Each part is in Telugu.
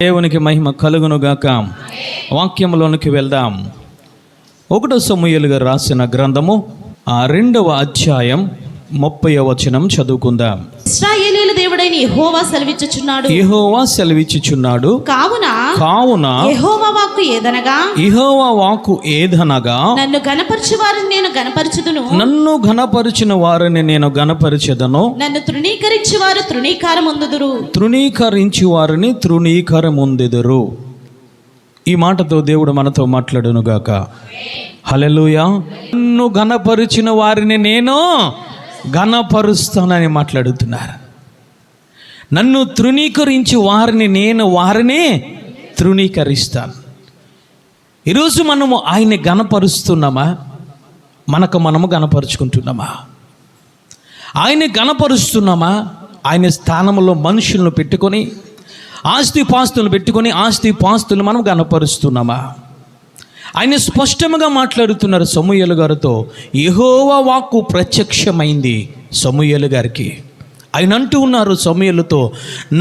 దేవునికి మహిమ కలుగునుగాక. వాక్యంలోనికి వెళ్దాం. 1 సమూయేలు గారు రాసిన గ్రంథము 2వ అధ్యాయం 30వ వచనం చదువుకుందాం. ఇశ్రాయేలీయుల దేవుడైన యెహోవా సెలవిచ్చుచున్నాడు, కావున యెహోవా వాక్కు ఏదనగా నన్ను గణపరచు వారిని నేను గణపరచుదును, నన్ను ఘనపరిచిన వారిని నేను గణపరిచెదను, నన్ను తృణీకరించు వారు తృణీకారముందుదురు, తృణీకరించి వారిని తృణీకారముందెదరు. ఈ మాటతో దేవుడు మనతో మాట్లాడునుగాక. హల్లెలూయా. నన్ను ఘనపరిచిన వారిని నేను ఘనపరుస్తానని మాట్లాడుతున్నారు. నన్ను తృణీకరించి వారిని నేను వారిని తృణీకరిస్తాను. ఈరోజు మనము ఆయన్ని ఘనపరుస్తున్నామా? మనము ఘనపరుచుకుంటున్నామా? ఆయన్ని ఘనపరుస్తున్నామా? ఆయన స్థానంలో మనుషులను పెట్టుకొని ఆస్తిపాస్తులు పెట్టుకొని ఆస్తిపాస్తులు మనం ఘనపరుస్తున్నామా? ఆయన స్పష్టంగా మాట్లాడుతున్నారు సమూయేలు గారితో. యెహోవా వాక్కు ప్రత్యక్షమైంది సమూయేలు గారికి. ఆయన అంటూ ఉన్నారు సమూయేలుతో,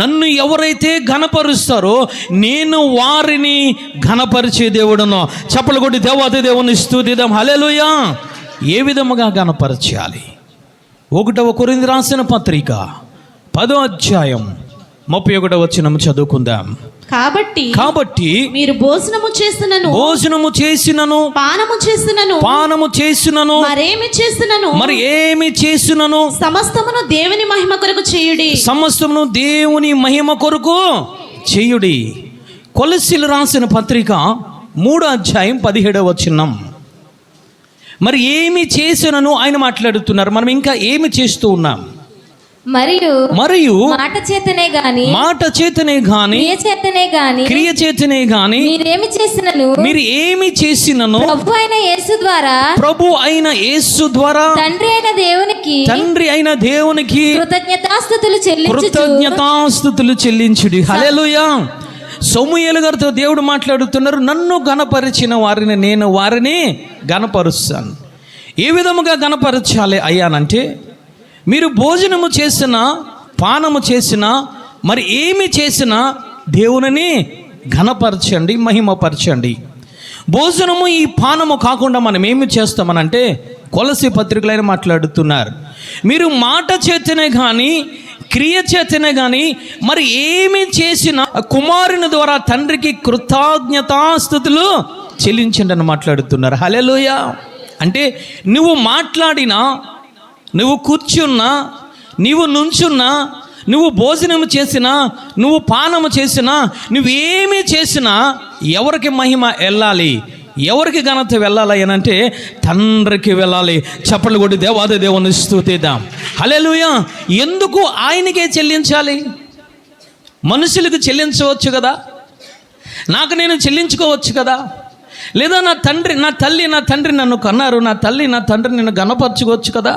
నన్ను ఎవరైతే ఘనపరుస్తారో నేను వారిని ఘనపరిచే దేవుడునో. చప్పలు కొట్టి దేవాది దేవుని స్తుతిద్దాం. హల్లెలూయా. ఏ విధముగా ఘనపరచాలి? 1వ కొరింథీ రాసిన పత్రిక 10వ అధ్యాయం 31వ వచనం చదువుకుందాం. కాబట్టి మీరు భోజనము చేసినను పానము చేసినను మరి ఏమి చేసినను సమస్తమును దేవుని మహిమ కొరకు చేయుడి. కొలస్సీలు రాసిన పత్రిక 3వ అధ్యాయం 17వ వచనం. మరి ఏమి చేసినను ఆయన మాట్లాడుతున్నారు. మనం ఇంకా ఏమి చేస్తూ ఉన్నాం? మరియు మాట చేతనే గాని క్రియ చేతనే గాని మీరు ఏమి చేసినను ప్రభు అయిన యేసు ద్వారా తండ్రి అయిన దేవునికి కృతజ్ఞతాస్తుతులు చెల్లించుడి. హల్లెలూయా. సమూయేలు గారితో దేవుడు మాట్లాడుతున్నారు, నన్ను ఘనపరిచిన వారిని నేను వారిని ఘనపరుస్తాను. ఏ విధముగా ఘనపరచాలి అయ్యానంటే, మీరు భోజనము చేసినా పానము చేసినా మరి ఏమి చేసినా దేవునిని ఘనపరచండి, మహిమపరచండి. భోజనము ఈ పానము కాకుండా మనం ఏమి చేస్తామనంటే, కొలస్సీ పత్రికలైన మాట్లాడుతున్నారు, మీరు మాట చేతనే కానీ క్రియ చేతనే కానీ మరి ఏమి చేసినా కుమారుని ద్వారా తండ్రికి కృతజ్ఞతాస్తుతులు చెల్లించండి అని మాట్లాడుతున్నారు. హల్లెలూయా. అంటే నువ్వు మాట్లాడినా, నువ్వు కూర్చున్నా, నువ్వు నుంచున్నా, నువ్వు భోజనము చేసినా, నువ్వు పానము చేసినా, నువ్వేమీ చేసినా ఎవరికి మహిమ వెళ్ళాలి, ఎవరికి ఘనత వెళ్ళాలి అని అంటే తండ్రికి వెళ్ళాలి. చప్పట్లు కొట్టి దేవాది దేవుని స్తుతిద్దాం. హల్లెలూయా. ఎందుకు ఆయనకే చెల్లించాలి? మనుషులకు చెల్లించవచ్చు కదా, నాకు నేను చెల్లించుకోవచ్చు కదా, లేదా నా తల్లి నా తండ్రి నన్ను కన్నారు, నా తల్లి నా తండ్రి నన్ను ఘనపరచుకోవచ్చు కదా.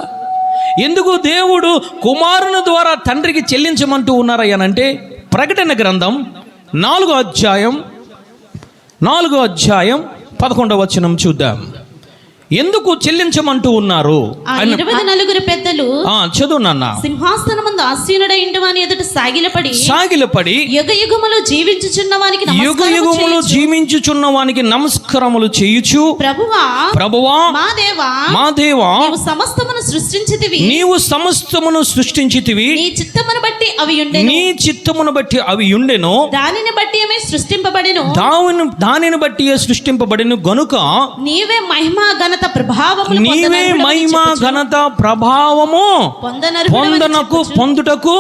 ఎందుకు దేవుడు కుమారుని ద్వారా తండ్రికి చెల్లించమంటూ ఉన్నారయ్యానంటే, ప్రకటన గ్రంథం 4వ అధ్యాయం 11వ వచనం చూద్దాం. ఎందుకు చెల్లించమంటూ ఉన్నారు? 24 పెద్దలు చదువు నాన్న. సింహాసనమందు ఆసీనుడై ఉండువాని ఎదుట సాగిలపడి యుగయుగములు జీవించుచున్న వానికి నమస్కారములు చేయుచు, ప్రభువా మా దేవా నీవు సమస్తమును సృష్టించితివి, నీ చిత్తమును బట్టి అవి ఉండెను, దానిని బట్టి సృష్టింపబడెను గనుక నీవే మహిమ ఘనత ప్రభావము పొందుటకు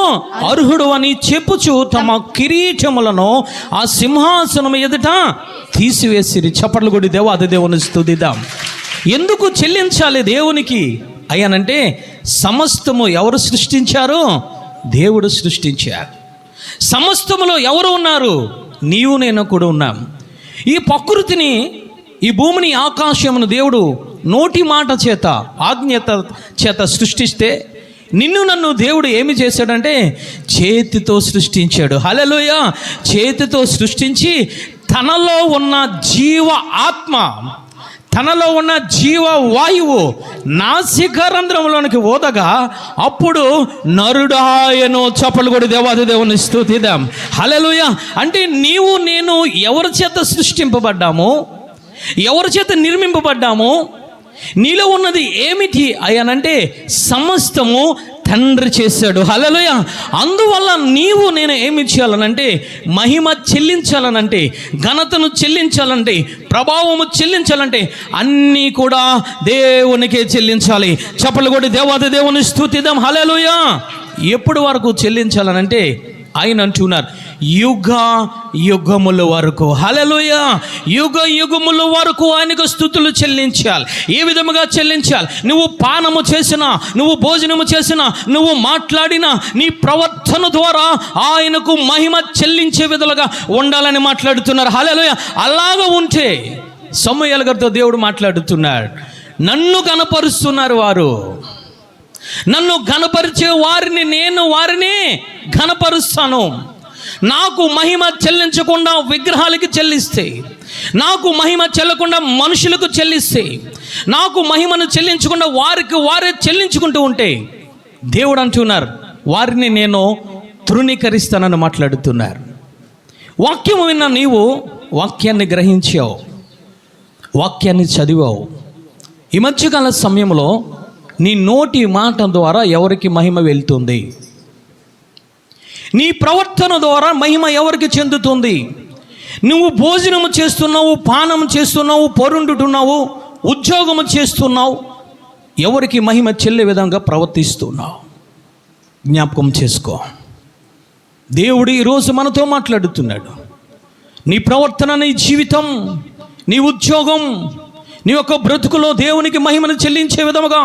అర్హుడు అని చెప్పుచు తమ కిరీటములను ఆ సింహాసనం ఎదుట తీసివేసిరి. చప్పట్లు కొట్టి దేవాది దేవుని స్తుతిద్దాం. ఎందుకు చెల్లించాలి దేవునికి అయ్యానంటే, సమస్తము ఎవరు సృష్టించారు? దేవుడు సృష్టించారు. సమస్తములో ఎవరు ఉన్నారు? నీవు నేను కూడా ఉన్నాం. ఈ ప్రకృతిని, ఈ భూమిని, ఆకాశమును దేవుడు నోటి మాట చేత, ఆజ్ఞత చేత సృష్టిస్తే, నిన్ను నన్ను దేవుడు ఏమి చేశాడంటే చేతితో సృష్టించాడు. హల్లెలూయా. చేతితో సృష్టించి తనలో ఉన్న జీవ ఆత్మ, తనలో ఉన్న జీవ వాయువు నాసికారంధ్రంలోనికి ఓదగా అప్పుడు నరుడాయను. చప్పలు కొడి దేవాది దేవుని స్తుతిద్దాం. హల్లెలూయా. అంటే నీవు నేను ఎవరి చేత సృష్టింపబడ్డాము, ఎవరి చేత నిర్మింపబడ్డాము, నీలో ఉన్నది ఏమిటి అయ్యానంటే సమస్తము తండ్రి చేశాడు. హల్లెలూయా. అందువల్ల నీవు నేను ఏమి చేయాలనంటే మహిమ చెల్లించాలనంటే, ఘనతను చెల్లించాలంటే, ప్రభావము చెల్లించాలంటే అన్నీ కూడా దేవునికే చెల్లించాలి. చప్పలు కొట్టి దేవాది దేవుని స్తుతిద్దాం. హల్లెలూయా. ఎప్పుడు వరకు చెల్లించాలనంటే ఆయన అంటున్నారు యుగ యుగముల వరకు. హల్లెలూయా. యుగ యుగముల వరకు ఆయనకు స్తుతులు చెల్లించాలి. ఏ విధముగా చెల్లించాలి? నువ్వు పానము చేసినా, నువ్వు భోజనము చేసినా, నువ్వు మాట్లాడినా, నీ ప్రవర్తన ద్వారా ఆయనకు మహిమ చెల్లించే విధంగా ఉండాలని మాట్లాడుతున్నారు. హల్లెలూయా. అలాగా ఉంటే సమూయేలు గారితో దేవుడు మాట్లాడుతున్నాడు, నన్ను కనపరుస్తున్నారు వారు, నన్ను ఘనపరిచే వారిని నేను వారిని ఘనపరుస్తాను. నాకు మహిమ చెల్లించకుండా విగ్రహాలకి చెల్లిస్తే, నాకు మహిమ చెల్లకుండా మనుషులకు చెల్లిస్తే, నాకు మహిమను చెల్లించకుండా వారికి వారే చెల్లించుకుంటూ ఉంటే దేవుడు అంటున్నారు వారిని నేను తృణీకరిస్తానని మాట్లాడుతున్నారు. వాక్యం విన్న నీవు వాక్యాన్ని గ్రహించావు, వాక్యాన్ని చదివావు. ఈ మధ్యకాల సమయంలో నీ నోటి మాట ద్వారా ఎవరికి మహిమ వెళ్తుంది? నీ ప్రవర్తన ద్వారా మహిమ ఎవరికి చెందుతుంది? నువ్వు భోజనము చేస్తున్నావు, పానము చేస్తున్నావు, పొరుండుతున్నావు, ఉద్యోగము చేస్తున్నావు, ఎవరికి మహిమ చెల్లే విధంగా ప్రవర్తిస్తున్నావు? జ్ఞాపకం చేసుకో. దేవుడు ఈరోజు మనతో మాట్లాడుతున్నాడు. నీ ప్రవర్తన, నీ జీవితం, నీ ఉద్యోగం, నీ యొక్క బ్రతుకులో దేవునికి మహిమను చెల్లించే విధముగా,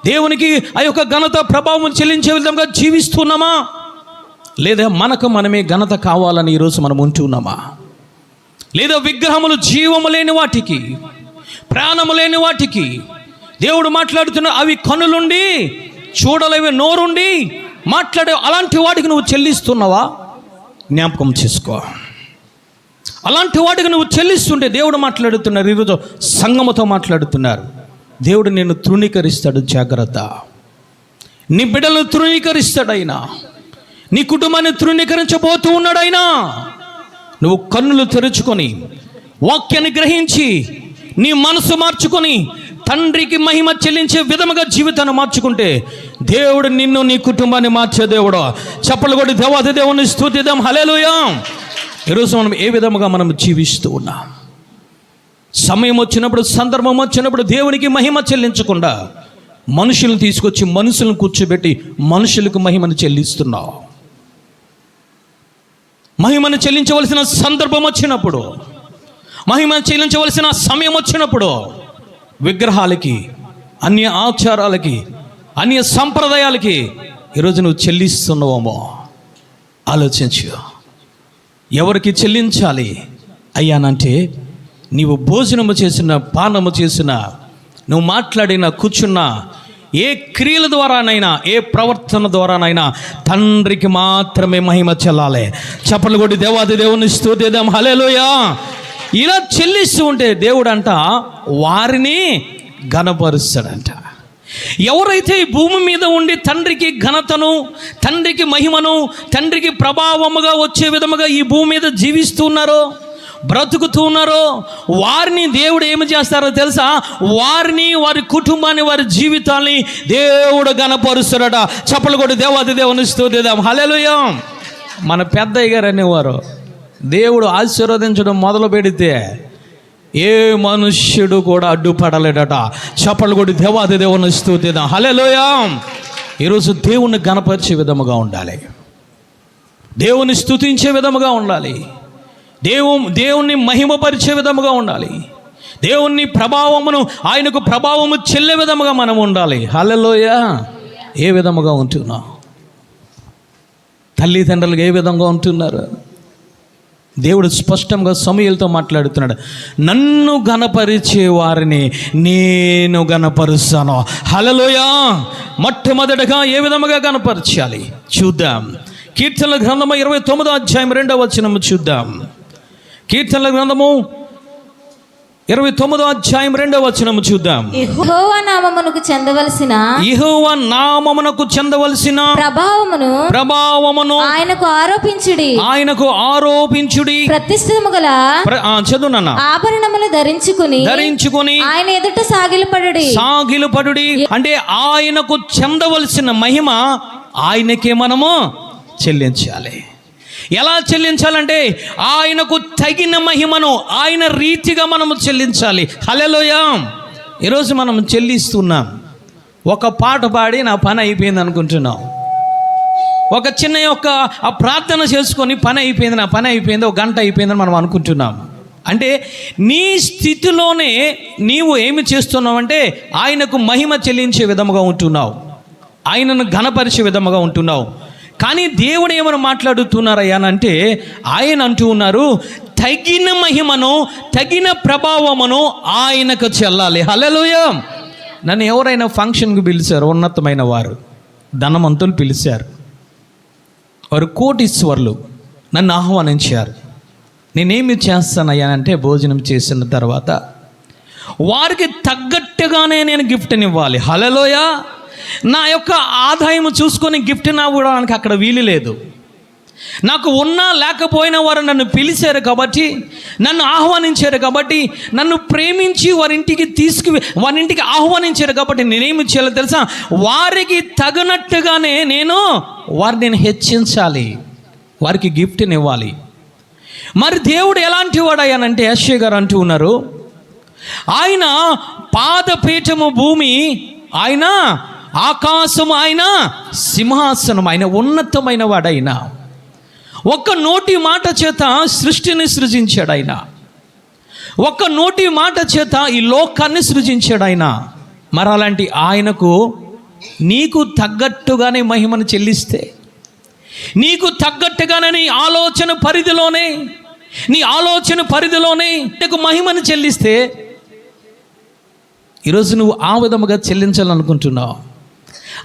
దేవునికి ఆ యొక్క ఘనత ప్రభావం చెల్లించే విధంగా జీవిస్తున్నామా? లేదా మనకు మనమే ఘనత కావాలని ఈరోజు మనం ఉంటున్నామా? లేదా విగ్రహములు జీవము లేని వాటికి, ప్రాణము లేని వాటికి దేవుడు మాట్లాడుతున్న అవి కనులుండి చూడలేవి, నోరుండి మాట్లాడే అలాంటి వాటికి నువ్వు చెల్లిస్తున్నావా? జ్ఞాపకం చేసుకో. అలాంటి వాటికి నువ్వు చెల్లిస్తుంటే దేవుడు మాట్లాడుతున్నారు. ఈరోజు సంఘముతో మాట్లాడుతున్నారు. దేవుడు నిన్ను తృణీకరిస్తాడు, జాగ్రత్త. నీ బిడ్డలను తృణీకరిస్తాడు ఆయన, నీ కుటుంబాన్ని తృణీకరించబోతూ ఉన్నాడు ఆయన. నువ్వు కన్నులు తెరుచుకొని వాక్యాన్ని గ్రహించి నీ మనసు మార్చుకొని తండ్రికి మహిమ చెల్లించే విధముగా జీవితాన్ని మార్చుకుంటే దేవుడు నిన్ను, నీ కుటుంబాన్ని మార్చే దేవుడు. చప్పలు కొట్టి దేవాది దేవుని స్తుతిద్దాం. హల్లెలూయా. ఈరోజు మనం ఏ విధముగా మనం జీవిస్తూ ఉన్నాం? సమయం వచ్చినప్పుడు, సందర్భం వచ్చినప్పుడు దేవునికి మహిమ చెల్లించకుండా మనుషులను తీసుకొచ్చి మనుషులను కూర్చోబెట్టి మనుషులకు మహిమను చెల్లిస్తున్నావు. మహిమను చెల్లించవలసిన సందర్భం వచ్చినప్పుడు, మహిమను చెల్లించవలసిన సమయం వచ్చినప్పుడు విగ్రహాలకి, అన్య ఆచారాలకి, అన్య సంప్రదాయాలకి ఈరోజు నువ్వు చెల్లిస్తున్నావేమో ఆలోచించు. ఎవరికి చెల్లించాలి అయ్యానంటే నీవు భోజనము చేసిన, పానము చేసిన, నువ్వు మాట్లాడిన, కూర్చున్న ఏ క్రియల ద్వారానైనా, ఏ ప్రవర్తన ద్వారానైనా తండ్రికి మాత్రమే మహిమ చెల్లాలి. చప్పలు కొట్టి దేవాది దేవుని స్తుతిద్దాం. హల్లెలూయా. ఇలా చెల్లిస్తూ ఉంటే దేవుడు అంట వారిని ఘనపరుస్తాడంట. ఎవరైతే ఈ భూమి మీద ఉండి తండ్రికి ఘనతను, తండ్రికి మహిమను, తండ్రికి ప్రభావముగా వచ్చే విధముగా ఈ భూమి మీద జీవిస్తున్నారో, బ్రతుకుతూ ఉన్నారో వారిని దేవుడు ఏమి చేస్తారో తెలుసా? వారిని, వారి కుటుంబాన్ని, వారి జీవితాన్ని దేవుడు ఘనపరుస్తాడట. చప్పలు కొట్టి దేవాది దేవుని స్తుతిద్దాం. హల్లెలూయా. మన పెద్దయ్య గారు అనేవారు, దేవుడు ఆశీర్వదించడం మొదలు పెడితే ఏ మనుష్యుడు కూడా అడ్డుపడలేడట. చప్పలు కొట్టి దేవాది దేవుని స్తుతిద్దాం. హల్లెలూయా. ఈరోజు దేవుణ్ణి ఘనపరిచే విధముగా ఉండాలి, దేవుని స్తుతించే విధముగా ఉండాలి, దేవుణ్ణి మహిమపరిచే విధముగా ఉండాలి, దేవుని ప్రభావమును, ఆయనకు ప్రభావము చెల్లే విధముగా మనం ఉండాలి. హల్లెలూయా. ఏ విధముగా ఉంటున్నాం? తల్లిదండ్రులు ఏ విధంగా ఉంటున్నారు? దేవుడు స్పష్టంగా సమూయేలుతో మాట్లాడుతున్నాడు, నన్ను ఘనపరిచే వారిని నేను ఘనపరుస్తాను. హల్లెలూయా. మొట్టమొదటగా ఏ విధముగా ఘనపరచాలి చూద్దాం. కీర్తనల గ్రంథము 29వ అధ్యాయం 2వ వచనము చూద్దాం. కీర్తనల గ్రంథము 29వ అధ్యాయం 2వ వచనం చూద్దాం. యెహోవా నామమునకు చెందవలసిన యెహోవా నామమునకు చెందవలసిన ప్రభావమును ఆయనకు ఆరోపించుడి. ప్రతిష్టము గల చదువునన్నా ఆభరణములు ధరించుకుని ఆయన ఎదుట సాగిలపడుడి. అంటే ఆయనకు చెందవలసిన మహిమ ఆయనకే మనము చెల్లించాలి. ఎలా చెల్లించాలంటే ఆయనకు తగిన మహిమను ఆయన రీతిగా మనము చెల్లించాలి. హల్లెలూయా. ఈరోజు మనం చెల్లిస్తున్నాం. ఒక పాట పాడి నా పని అయిపోయింది అనుకుంటున్నాం. ఒక చిన్న ఆ ప్రార్థన చేసుకొని పని అయిపోయింది, నా పని అయిపోయింది, ఒక గంట అయిపోయిందని మనం అనుకుంటున్నాం. అంటే నీ స్థితిలోనే నీవు ఏమి చేస్తున్నావంటే ఆయనకు మహిమ చెల్లించే విధముగా ఉంటున్నావు, ఆయనను ఘనపరిచే విధముగా ఉంటున్నావు. కానీ దేవుడు ఏమని మాట్లాడుతున్నారయ్యా అంటే ఆయన అంటూ ఉన్నారు, తగిన మహిమను తగిన ప్రభావమును ఆయనకు చెల్లాలి. హల్లెలూయా. నన్ను ఎవరైనా ఫంక్షన్కి పిలిచారు, ఉన్నతమైన వారు ధనవంతులు పిలిచారు, వారు కోటీశ్వర్లు నన్ను ఆహ్వానించారు. నేనేమి చేస్తానయ్యా అంటే భోజనం చేసిన తర్వాత వారికి తగ్గట్టుగానే నేను గిఫ్ట్ని ఇవ్వాలి. హల్లెలూయా. నా యొక్క ఆదాయం చూసుకొని గిఫ్ట్ ఇవ్వడానికి అక్కడ వీలు లేదు. నాకు ఉన్నా లేకపోయినా వారు నన్ను పిలిచారు కాబట్టి, నన్ను ఆహ్వానించారు కాబట్టి, నన్ను ప్రేమించి వారింటికి ఆహ్వానించారు కాబట్టి నేనేమి చేయాలో తెలుసా? వారికి తగినట్టుగానే వారిని హెచ్చించాలి, వారికి గిఫ్ట్ని ఇవ్వాలి. మరి దేవుడు ఎలాంటి వాడయ్యానంటే యెషయా గారు అంటూ ఉన్నారు, ఆయన పాదపీఠము భూమి, ఆయన ఆకాశం, ఆయన సింహాసనం, ఆయన ఉన్నతమైన వాడైన ఒక్క నోటి మాట చేత సృష్టిని సృజించాడు ఆయన. ఒక్క నోటి మాట చేత ఈ లోకాన్ని సృజించాడు ఆయన. మరి అలాంటి ఆయనకు నీకు తగ్గట్టుగానే మహిమను చెల్లిస్తే, నీకు తగ్గట్టుగానే నీ ఆలోచన పరిధిలోనే నీకు మహిమను చెల్లిస్తే ఈరోజు నువ్వు ఆ విధముగా చెల్లించాలనుకుంటున్నావు.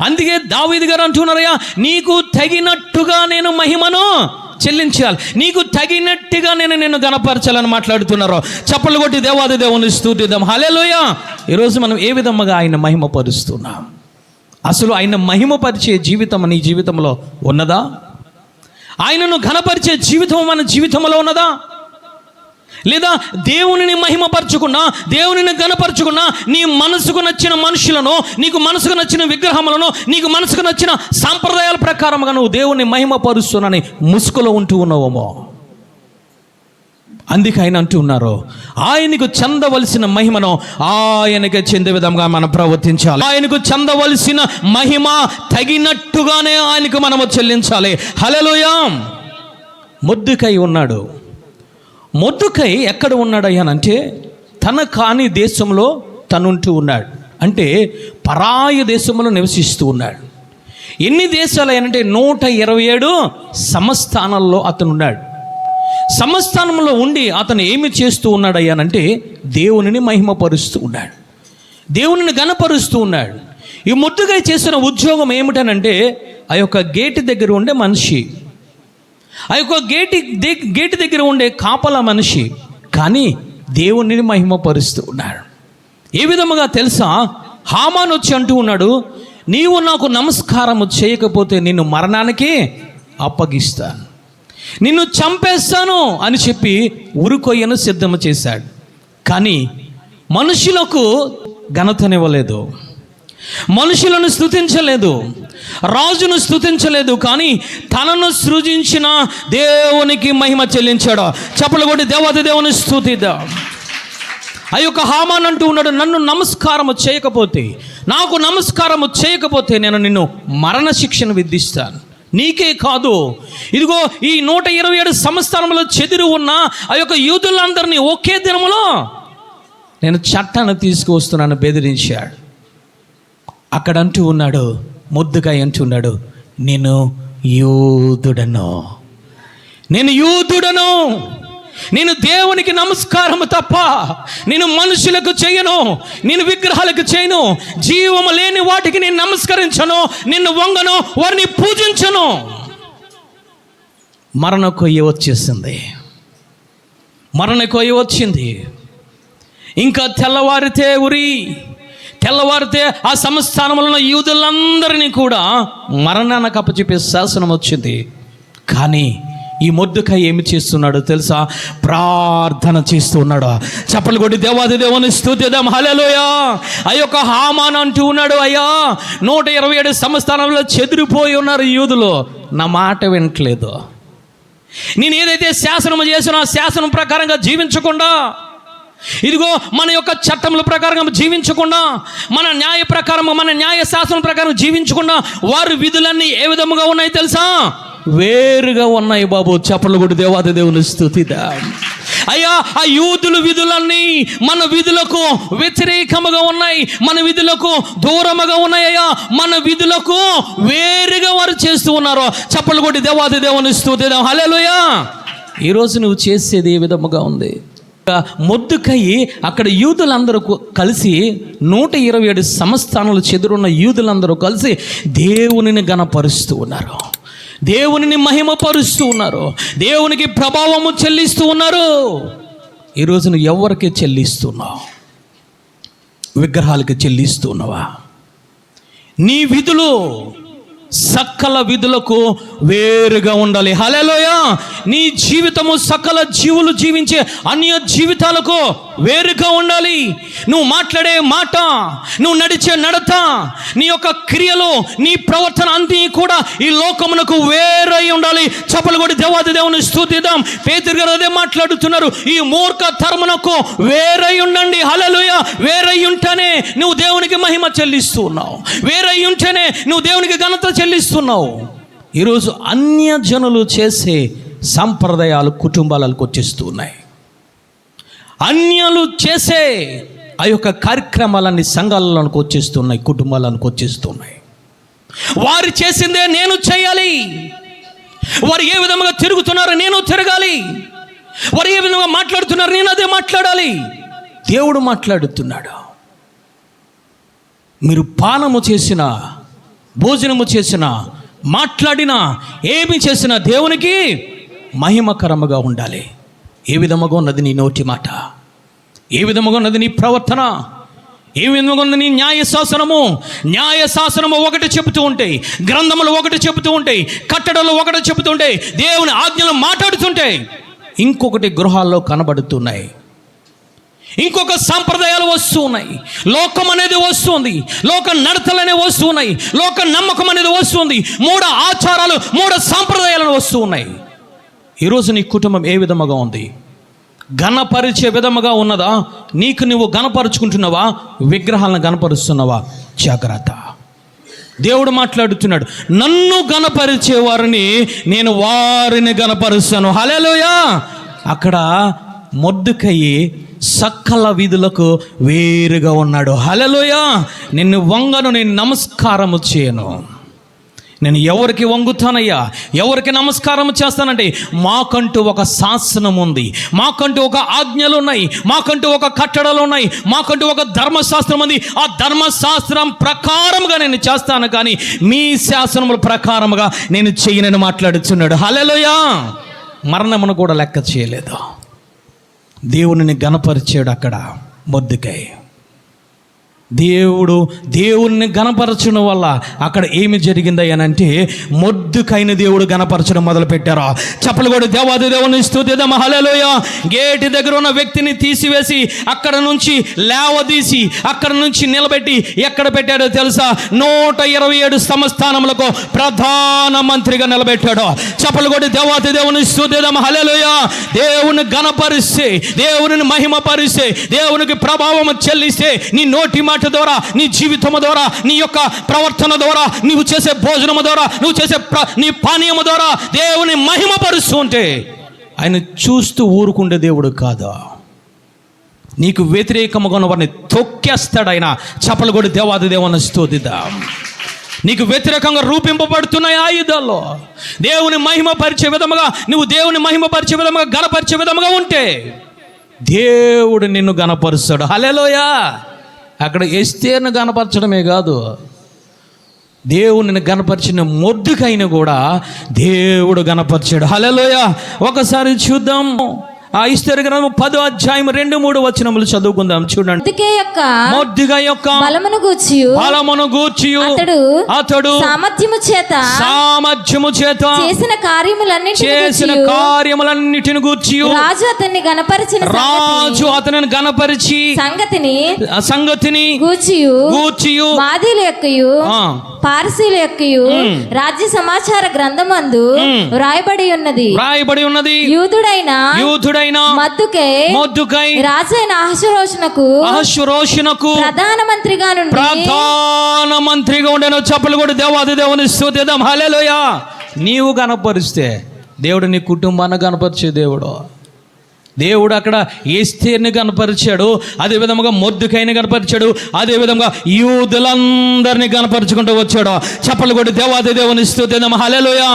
అందుకే దావీదు గారు అంటున్నారయ్యా, నీకు తగినట్టుగా నేను మహిమను చెల్లించాలి, నీకు తగినట్టుగా నేను గణపరచాలని మాట్లాడుతున్నారు. చప్పలు కొట్టి దేవాది దేవుని స్తుతిద్దాం. హల్లెలూయా. ఈరోజు మనం ఏ విధముగా ఆయన మహిమపరుస్తున్నాం? అసలు ఆయన మహిమపరిచే జీవితం నీ జీవితంలో ఉన్నదా? ఆయనను ఘనపరిచే జీవితం మన జీవితంలో ఉన్నదా? లేదా దేవునిని మహిమపరచుకున్నా, దేవునిని ఘనపరచుకున్నా, నీ మనసుకు నచ్చిన మనుషులను, నీకు మనసుకు నచ్చిన విగ్రహములను, నీకు మనసుకు నచ్చిన సాంప్రదాయాల ప్రకారంగా నువ్వు దేవుని మహిమపరుస్తున్నానని ముసుగులో ఉంటూ ఉన్నావేమో. అందుకే ఆయన అంటూ ఉన్నారు, ఆయనకు చెందవలసిన మహిమను ఆయనకే చెందే విధంగా మనం ప్రవర్తించాలి. ఆయనకు చెందవలసిన మహిమ తగినట్టుగానే ఆయనకు మనము చెల్లించాలి. హల్లెలూయా. మొర్దెకై ఉన్నాడు. మొర్దెకై ఎక్కడ ఉన్నాడయ్యానంటే తన కాని దేశంలో తనుంటూ ఉన్నాడు. అంటే పరాయి దేశంలో నివసిస్తూ ఉన్నాడు. ఎన్ని దేశాలు అయ్యానంటే 127 సంస్థానాల్లో అతను ఉన్నాడు. సంస్థానంలో ఉండి అతను ఏమి చేస్తూ ఉన్నాడయ్యానంటే దేవునిని మహిమపరుస్తూ ఉన్నాడు, దేవునిని ఘనపరుస్తూ ఉన్నాడు. ఈ మొర్దెకై చేసిన ఉద్యోగం ఏమిటనంటే ఆ యొక్క గేటు దగ్గర ఉండే మనిషి, ఆ యొక్క గేటు దగ్గర ఉండే కాపలా మనిషి, కానీ దేవునిని మహిమపరుస్తూ ఉన్నాడు. ఏ విధముగా తెలుసా? హామాను వచ్చి అంటూ ఉన్నాడు, నీవు నాకు నమస్కారము చేయకపోతే నిన్ను మరణానికి అప్పగిస్తాను, నిన్ను చంపేస్తాను అని చెప్పి ఉరికొయ్యను సిద్ధము చేశాడు. కానీ మనుషులకు ఘనతనివ్వలేదు, మనుషులను స్తుతించలేదు, రాజును స్తుతించలేదు, కానీ తనను సృజించిన దేవునికి మహిమ చెల్లించాడు. చప్పలు కొట్టి దేవాది దేవుని స్తుతిద్దాం. ఆ యొక్క హామాన్ అంటూ ఉన్నాడు, నన్ను నమస్కారము చేయకపోతే, నాకు నమస్కారము చేయకపోతే నేను నిన్ను మరణ శిక్షను విధిస్తాను. నీకే కాదు, ఇదిగో ఈ 127 సంస్థానంలో చెదిరి ఉన్న ఆ యొక్క యూదులందరినీ ఒకే దినములో నేను చట్టాన్ని తీసుకువస్తున్నాను బెదిరించాడు. అక్కడ అంటూ ఉన్నాడు, మొర్దెకై అంటున్నాడు, నేను యూదుడను, నేను దేవునికి నమస్కారము తప్ప నేను మనుషులకు చేయను, నేను విగ్రహాలకు చేయను, జీవము లేని వాటికి నేను నమస్కరించను, నిన్ను వంగను, వారిని పూజించను. మరణ కొయ్య వచ్చింది. ఇంకా తెల్లవారితే ఆ సంస్థానంలో ఉన్న యూదులందరినీ కూడా మరణానికి అప్పచెప్పే శాసనం వచ్చింది. కానీ ఈ మొర్దెకై ఏమి చేస్తున్నాడో తెలుసా? ప్రార్థన చేస్తూ ఉన్నాడు. చప్పలు కొట్టి దేవాది దేవుని స్తుతిద్దాం. హల్లెలూయా. ఆ యొక్క హామాన్ అంటూ ఉన్నాడు, అయ్యా 127 సంస్థానంలో చెదిరిపోయి ఉన్నారు యూదులు, నా మాట వినట్లేదు. నేను ఏదైతే శాసనం చేసినా ఆ శాసనం ప్రకారంగా జీవించకుండా, ఇదిగో మన యొక్క చట్టముల ప్రకారంగా జీవించకుండా, మన న్యాయ ప్రకారం, మన న్యాయ శాసనం ప్రకారం జీవించకుండా వారి విధులన్నీ ఏ విధముగా ఉన్నాయి తెలుసా? వేరుగా ఉన్నాయి బాబు. చప్పలు కొట్టి దేవాది దేవుని స్తుతిద్దాం. అయ్యా ఆ యూదుల విధులన్నీ మన విధులకు వ్యతిరేకముగా ఉన్నాయి, మన విధులకు దూరముగా ఉన్నాయ్యా, మన విధులకు వేరుగా వారు చేస్తూ ఉన్నారు. చప్పలు కొట్టి దేవాది దేవుని స్తుతిద్దాం. హల్లెలూయా. ఈరోజు నువ్వు చేసేది ఏ విధముగా ఉంది? మొర్దెకై అక్కడ యూదులందరూ కలిసి 127 సంస్థానాలు చెదురున్న యూదులందరూ కలిసి దేవునిని గణపరుస్తూ ఉన్నారు, దేవునిని మహిమపరుస్తూ ఉన్నారు, దేవునికి ప్రభావము చెల్లిస్తూ ఉన్నారు. ఈరోజు నువ్వు ఎవరికి చెల్లిస్తున్నావు? విగ్రహాలకి చెల్లిస్తున్నావా? నీ విధులు సకల విధులకు వేరుగా ఉండాలి. హల్లెలూయా. నీ జీవితము సకల జీవులు జీవించే అన్య జీవితాలకు వేరుగా ఉండాలి. నువ్వు మాట్లాడే మాట, నువ్వు నడిచే నడత, నీ యొక్క క్రియలు, నీ ప్రవర్తన అన్నీ కూడా ఈ లోకమునకు వేరై ఉండాలి. చప్పలు కొట్టి దేవాది దేవుని స్తుతిద్దాం. పేతురు గారు అదే మాట్లాడుతున్నారు, ఈ మూర్ఖ తరమునకు వేరై ఉండండి. హల్లెలూయా. వేరై ఉంటేనే నువ్వు దేవునికి మహిమ చెల్లిస్తూ ఉన్నావు, వేరై ఉంటేనే నువ్వు దేవునికి ఘనత చెల్లిస్తున్నావు. ఈరోజు అన్య జనులు చేసే సంప్రదాయాలు కుటుంబాలకు వచ్చేస్తూ ఉన్నాయి. అన్యులు చేసే ఆ యొక్క కార్యక్రమాలన్నీ సంఘాలలోకి వచ్చేస్తున్నాయి, కుటుంబాలకు వచ్చేస్తున్నాయి. వారు చేసిందే నేను చేయాలి, వారు ఏ విధంగా తిరుగుతున్నారో నేను తిరగాలి, వారు ఏ విధంగా మాట్లాడుతున్నారు నేను అదే మాట్లాడాలి. దేవుడు మాట్లాడుతున్నాడు, మీరు పానము చేసిన, భోజనము చేసిన, మాట్లాడినా, ఏమి చేసినా దేవునికి మహిమకరముగా ఉండాలి. ఏ విధముగా ఉన్నది నీ నోటి మాట? ఏ విధముగా ఉన్నది నీ ప్రవర్తన? ఏ విధముగా ఉన్నది నీ న్యాయశాసనము ఒకటి చెబుతూ ఉంటాయి, గ్రంథములు ఒకటి చెబుతూ ఉంటాయి, కట్టడలు ఒకటి చెబుతూ ఉంటాయి, దేవుని ఆజ్ఞలు మాట్లాడుతుంటాయి, ఇంకొకటి గృహాల్లో కనబడుతున్నాయి, ఇంకొక సాంప్రదాయాలు వస్తూ ఉన్నాయి, లోకం అనేది వస్తుంది, లోక నడతలు అనేవి వస్తున్నాయి, లోక నమ్మకం అనేది వస్తుంది, మూఢ ఆచారాలు, మూఢ సాంప్రదాయాలను వస్తూ ఉన్నాయి. ఈరోజు నీ కుటుంబం ఏ విధముగా ఉంది? గణపరిచే విధముగా ఉన్నదా? నీకు నువ్వు గణపరుచుకుంటున్నావా? విగ్రహాలను గణపరుస్తున్నావా? జాగ్రత్త. దేవుడు మాట్లాడుతున్నాడు, నన్ను గణపరిచే వారిని నేను వారిని గణపరుస్తాను. హల్లెలూయా. అక్కడ మొర్దెకై సకల విధులకు వేరుగా ఉన్నాడు. హల్లెలూయా. నిన్ను వంగను, నేను నమస్కారము చేయను. నేను ఎవరికి వంగుతానయ్యా, ఎవరికి నమస్కారం చేస్తానంటే మాకంటూ ఒక శాసనం ఉంది, మాకంటూ ఒక ఆజ్ఞలు ఉన్నాయి, మాకంటూ ఒక కట్టడలు ఉన్నాయి, మాకంటూ ఒక ధర్మశాస్త్రం ఉంది. ఆ ధర్మశాస్త్రం ప్రకారముగా నేను చేస్తాను, కానీ మీ శాసనముల ప్రకారముగా నేను చెయ్యనని మాట్లాడుతున్నాడు. హల్లెలూయా. మరణమును కూడా లెక్క చేయలేదు, దేవునిని గణపరిచాడు అక్కడ మొర్దెకై. దేవుణ్ణి గణపరచడం వల్ల అక్కడ ఏమి జరిగిందయ్యానంటే మొర్దెకైని దేవుడు గణపరచడం మొదలు పెట్టారు. చప్పలు కూడా దేవాది దేవుని స్తుతిద్దాం. హల్లెలూయా. గేటు దగ్గర ఉన్న వ్యక్తిని తీసివేసి అక్కడ నుంచి లేవదీసి అక్కడ నుంచి నిలబెట్టి ఎక్కడ పెట్టాడో తెలుసా? 127 సంస్థానములకు ప్రధాన మంత్రిగా నిలబెట్టాడు. చప్పలు కూడా దేవాది దేవుని స్తుతిద్దాం. హల్లెలూయా. దేవుని గణపరిస్తే, దేవుని మహిమపరిస్తే, దేవునికి ప్రభావం చెల్లిస్తే, నీ నోటి మాట ద్వారా, నీ జీవితము ద్వారా, నీ యొక్క ప్రవర్తన ద్వారా, నీవు చేసే భోజనము ద్వారా, నువ్వు చేసే నీ పానీయము ద్వారా దేవుని మహిమపరుస్తూ ఉంటే ఆయన చూస్తూ ఊరుకుండే దేవుడు కాదా? నీకు వ్యతిరేకముగా ఉన్న వారిని తొక్కేస్తాడు ఆయన. చప్పలు కూడా దేవాది దేవుని స్తుతిద్దాం. నీకు వ్యతిరేకంగా రూపింపబడుతున్నాయి ఆయుధాల్లో. దేవుని మహిమపరిచే విధముగా, నువ్వు దేవుని మహిమపరిచే విధముగా, గణపరిచే విధముగా ఉంటే దేవుడు నిన్ను గణపరుస్తాడు. హల్లెలూయా. అక్కడ ఎస్తేర్ను గణపరచడమే కాదు, దేవునిని గణపరిచిన మొర్దెకైని కూడా దేవుడు గణపరిచాడు. హల్లెలూయా. ఒకసారి చూద్దాం. ఆ ఎస్తేరు గ్రంథం 10వ అధ్యాయం 2-3 వచనములు చదువుకుందాం. చూడండి. మొర్దెకై యొక్క బలమును గూర్చి అతడు సామర్థ్యము చేత చేసిన కార్యములన్నిటిని గూర్చి రాజు అతనిని గణపరిచి సంగతిని గూర్చి మాదీల యొక్కయు పారసీల యొక్కయు రాజ్య సమాచార గ్రంథమందు రాయబడి ఉన్నది. యూదుడైన మొర్దెకై రాజైన అహష్వేరోషునకు ప్రధానమంత్రిగా ఉండెను. చప్పలు కూడా దేవాది దేవుని స్తుతిద్దాం. హల్లెలూయా. నీవు గణపరిస్తే దేవుడు నీ కుటుంబాన్ని గణపరిచే దేవుడు అక్కడ ఎస్తేర్ని కనపరిచాడు, అదే విధంగా మొర్దెకైని కనపరిచాడు, అదే విధంగా యూదులందరినీ కనపరుచుకుంటూ వచ్చాడు. చప్పలు కొట్టి దేవాది దేవుని స్తుతిద్దాం. హల్లెలూయా.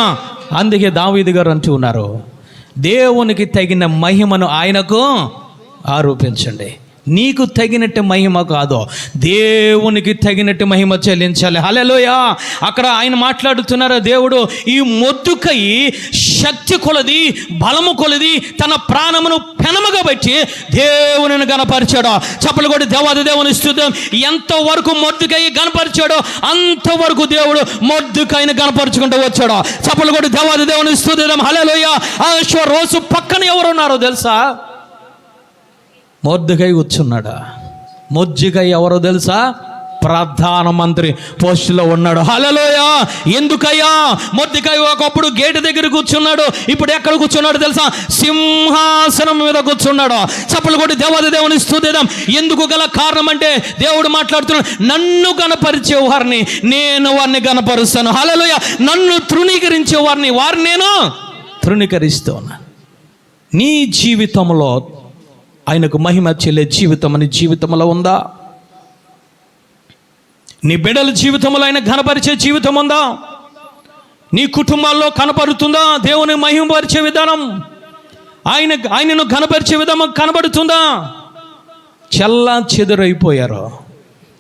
అందుకే దావీదు గారు అంటూ ఉన్నారు, దేవునికి తగిన మహిమను ఆయనకు ఆరోపించండి. నీకు తగినట్టు మహిమ కాదు, దేవునికి తగినట్టు మహిమ చెల్లించాలి. హల్లెలూయా. అక్కడ ఆయన మాట్లాడుతున్నారు, దేవుడు ఈ మొర్దెకై శక్తి కొలది బలము కొలది తన ప్రాణమును పెనముగా బట్టి దేవునిని గణపరిచాడు. చప్పలు కొట్టి దేవాది దేవుని స్తుతిద్దాం. ఎంతవరకు మొర్దెకై గణపరిచాడో అంతవరకు దేవుడు మొర్దెకైని గణపరుచుకుంటూ వచ్చాడు. చప్పలు కొట్టి దేవాది దేవుని స్తుతిద్దాం. హల్లెలూయా. అహష్వేరోషు పక్కన ఎవరున్నారో తెలుసా? మొర్దెకై కూర్చున్నాడా? మొర్దెకై ఎవరో తెలుసా? ప్రధానమంత్రి పోస్టులో ఉన్నాడు. హల్లెలూయా. ఎందుకయ్యా? మొర్దెకై ఒకప్పుడు గేటు దగ్గర కూర్చున్నాడు, ఇప్పుడు ఎక్కడ కూర్చున్నాడు తెలుసా? సింహాసనం మీద కూర్చున్నాడు. చప్పలు కొట్టి దేవాది దేవుని స్తుతిద్దాం. ఎందుకు గల కారణం అంటే దేవుడు మాట్లాడుతున్నాడు, నన్ను గణపరిచే వారిని నేను వారిని గణపరుస్తాను. హల్లెలూయా. నన్ను తృణీకరించే వారిని నేను తృణీకరిస్తూ ఉన్నాను. నీ జీవితంలో ఆయనకు మహిమ చెల్లే జీవితం నీ జీవితంలో ఉందా? నీ బిడ్డల జీవితంలో ఆయన ఘనపరిచే జీవితం ఉందా? నీ కుటుంబాల్లో కనపడుతుందా దేవుని మహిమపరిచే విధానం? ఆయనను ఘనపరిచే విధానం కనబడుతుందా? చెల్లా చెదురైపోయారు.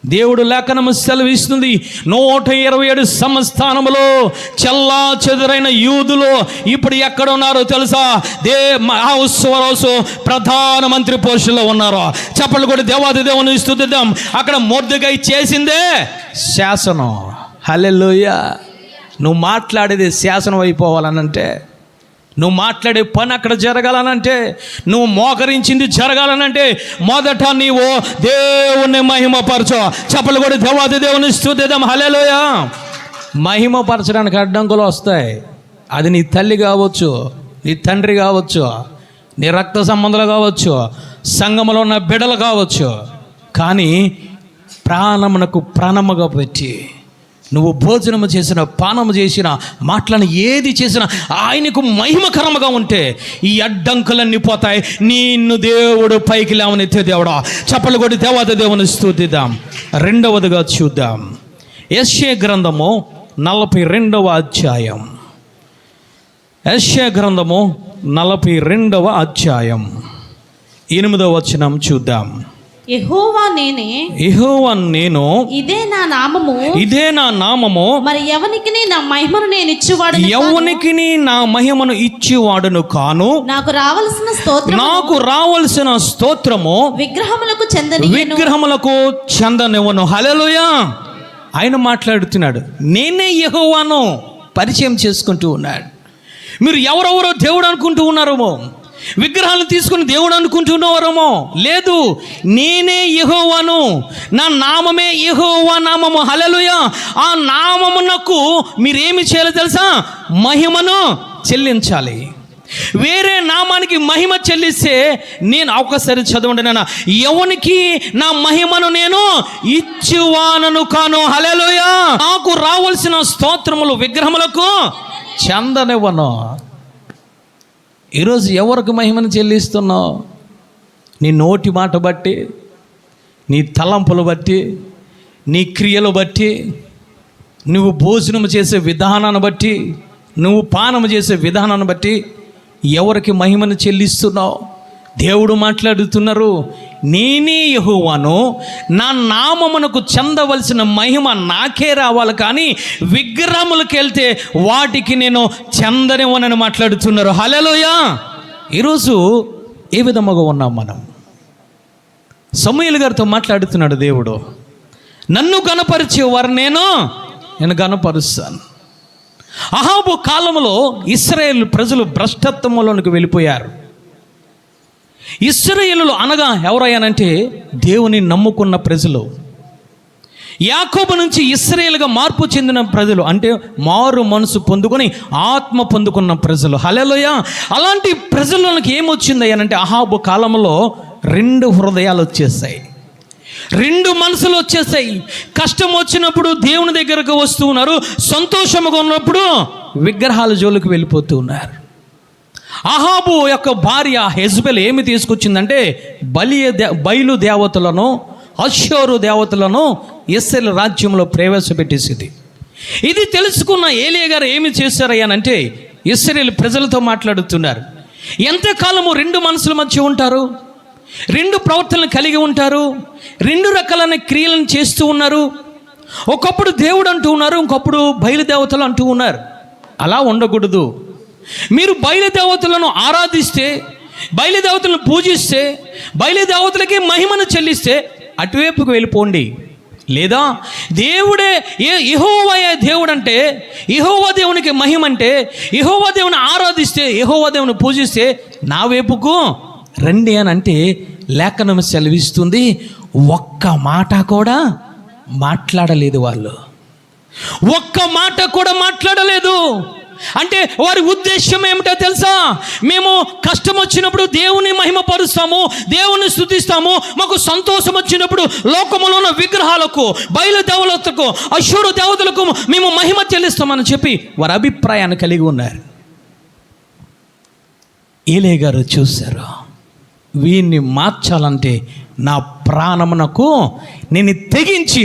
దేవుడు లేఖనము సెలవిస్తుంది, 127 సంస్థానములో చెల్లా చెదురైన యూదులు ఇప్పుడు ఎక్కడ ఉన్నారో తెలుసా? అహష్వేరోషు ప్రధానమంత్రి పోస్టులో ఉన్నారు. చప్పలు కూడా దేవాది దేవుని స్తుతిద్దాం. అక్కడ మొర్దెకై చేసిందే శాసనం. హల్లెలూయా. నువ్వు మాట్లాడేది శాసనం అయిపోవాలనంటే, నువ్వు మాట్లాడే పని అక్కడ జరగాలనంటే, నువ్వు మోకరించింది జరగాలనంటే మొదట నీవు దేవుని మహిమపరచు. చప్పలు కూడా దేవాది దేవుని స్తుతిద్దాం. హల్లెలూయా. మహిమపరచడానికి అడ్డంకులు వస్తాయి. అది నీ తల్లి కావచ్చు, నీ తండ్రి కావచ్చు, నీ రక్త సంబంధాలు కావచ్చు, సంఘములో ఉన్న బిడ్డలు కావచ్చు. కానీ ప్రాణమునకు ప్రాణముగా పెట్టి నువ్వు భోజనము చేసిన, పానము చేసిన, మాటలను ఏది చేసినా ఆయనకు మహిమకరముగా ఉంటే ఈ అడ్డంకులన్నీ పోతాయి. నిన్ను దేవుడు పైకి లేవనెత్తే దేవుడా. చప్పలు కొట్టి దేవాది దేవుని స్తుతిద్దాం. రెండవదిగా చూద్దాం, యెషయా గ్రంథము 42వ అధ్యాయం. యెషయా గ్రంథము 42వ అధ్యాయం 8వ వచనం చూద్దాం. యెహోవా నేను ఇదే నా నామము మరి ఎవనికి నా మహిమను ఇచ్చేవాడును కాను. నాకు రావలసిన స్తోత్రము విగ్రహములకు చెందనివ్వను. హల్లెలూయా. ఆయన మాట్లాడుతున్నాడు, నేనే యెహోవాను పరిచయం చేసుకుంటూ ఉన్నాడు. మీరు ఎవరెవరో దేవుడు అనుకుంటూ ఉన్నారేమో, విగ్రహాలను తీసుకుని దేవుడు అనుకుంటున్నవారేమో. లేదు, నేనే యెహోవాను, నా నామమే యెహోవా నామము. హల్లెలూయా. ఆ నామమునకు మీరేమి చేయాలో తెలుసా? మహిమను చెల్లించాలి. వేరే నామానికి మహిమ చెల్లిస్తే, నేను ఒక్కసారి చదవండి నాన్న, ఎవనికి నా మహిమను నేను ఇచ్చువానను కాను. హల్లెలూయా. నాకు రావాల్సిన స్తోత్రములు విగ్రహములకు చెందనివ్వను. ఈరోజు ఎవరికి మహిమను చెల్లిస్తున్నావు? నీ నోటి మాట బట్టి, నీ తలంపులు బట్టి, నీ క్రియలు బట్టి, నువ్వు భోజనం చేసే విధానాన్ని బట్టి, నువ్వు పానము చేసే విధానాన్ని బట్టి ఎవరికి మహిమను చెల్లిస్తున్నావు? దేవుడు మాట్లాడుతున్నారు, నేనే యెహోవాను, నా నామమునకు చెందవలసిన మహిమ నాకే రావాలి, కానీ విగ్రహములకు వెళ్తే వాటికి నేను చెందనివ్వనని మాట్లాడుతున్నారు. హల్లెలూయా. ఈరోజు ఏ విధముగా ఉన్నాం మనం? సమూయేలు గారితో మాట్లాడుతున్నాడు దేవుడు, నన్ను గణపరిచే వారు నేను గణపరుస్తాను. అహాబు కాలంలో ఇశ్రాయేలు ప్రజలు భ్రష్టత్వంలోనికి వెళ్ళిపోయారు. ఇశ్రాయేలులు అనగా ఎవరయ్యానంటే దేవుని నమ్ముకున్న ప్రజలు. యాకోబు నుంచి ఇశ్రాయేలుగా మార్పు చెందిన ప్రజలు, అంటే మారు మనసు పొందుకొని ఆత్మ పొందుకున్న ప్రజలు. హల్లెలూయా. అలాంటి ప్రజలకి ఏమొచ్చిందయ్యానంటే అహాబు కాలంలో 2 హృదయాలు వచ్చేసాయి, 2 మనసులు వచ్చేసాయి. కష్టం వచ్చినప్పుడు దేవుని దగ్గరకు వస్తూ ఉన్నారు, సంతోషంగా ఉన్నప్పుడు విగ్రహాల జోలికి వెళ్ళిపోతూ ఉన్నారు. అహాబు యొక్క భార్య హెజ్బెల్ ఏమి తీసుకొచ్చిందంటే బయలు దేవతలను, అష్షూరు దేవతలను ఇశ్రాయేలు రాజ్యంలో ప్రవేశపెట్టేసింది. ఇది తెలుసుకున్న ఏలియా గారు ఏమి చేశారయ్యానంటే ఇశ్రాయేలు ప్రజలతో మాట్లాడుతున్నారు. ఎంతకాలము 2 మనసుల మధ్య ఉంటారు, 2 ప్రవర్తనలు కలిగి ఉంటారు, 2 రకాలైన క్రియలను చేస్తూ ఉన్నారు. ఒకప్పుడు దేవుడు అంటూ ఉన్నారు, ఇంకొప్పుడు బయలుదేవతలు అంటూ ఉన్నారు. అలా ఉండకూడదు. మీరు బయలుదేవతలను ఆరాధిస్తే, బయలుదేవతలను పూజిస్తే, బయలుదేవతలకి మహిమను చెల్లిస్తే అటువైపుకు వెళ్ళిపోండి. లేదా దేవుడే యెహోవాయే దేవుడు అంటే, యెహోవా దేవునికి మహిమ అంటే, యెహోవా దేవుని ఆరాధిస్తే, యెహోవా దేవుని పూజిస్తే నా వైపుకు రండి అని అంటే లేఖనం సెలవిస్తుంది. ఒక్క మాట కూడా మాట్లాడలేదు వాళ్ళు, ఒక్క మాట కూడా మాట్లాడలేదు. అంటే వారి ఉద్దేశం ఏమిటో తెలుసా? మేము కష్టం వచ్చినప్పుడు దేవుని మహిమపరుస్తాము, దేవుని స్తుతిస్తాము. మాకు సంతోషం వచ్చినప్పుడు లోకములో ఉన్న విగ్రహాలకు, బయలుదేవతలకు, అష్షూరు దేవతలకు మేము మహిమ చెల్లిస్తామని చెప్పి వారి అభిప్రాయాన్ని కలిగి ఉన్నారు. ఏలియా గారు చూశారు, వీన్ని మార్చాలంటే నా ప్రాణమునకు నేను తెగించి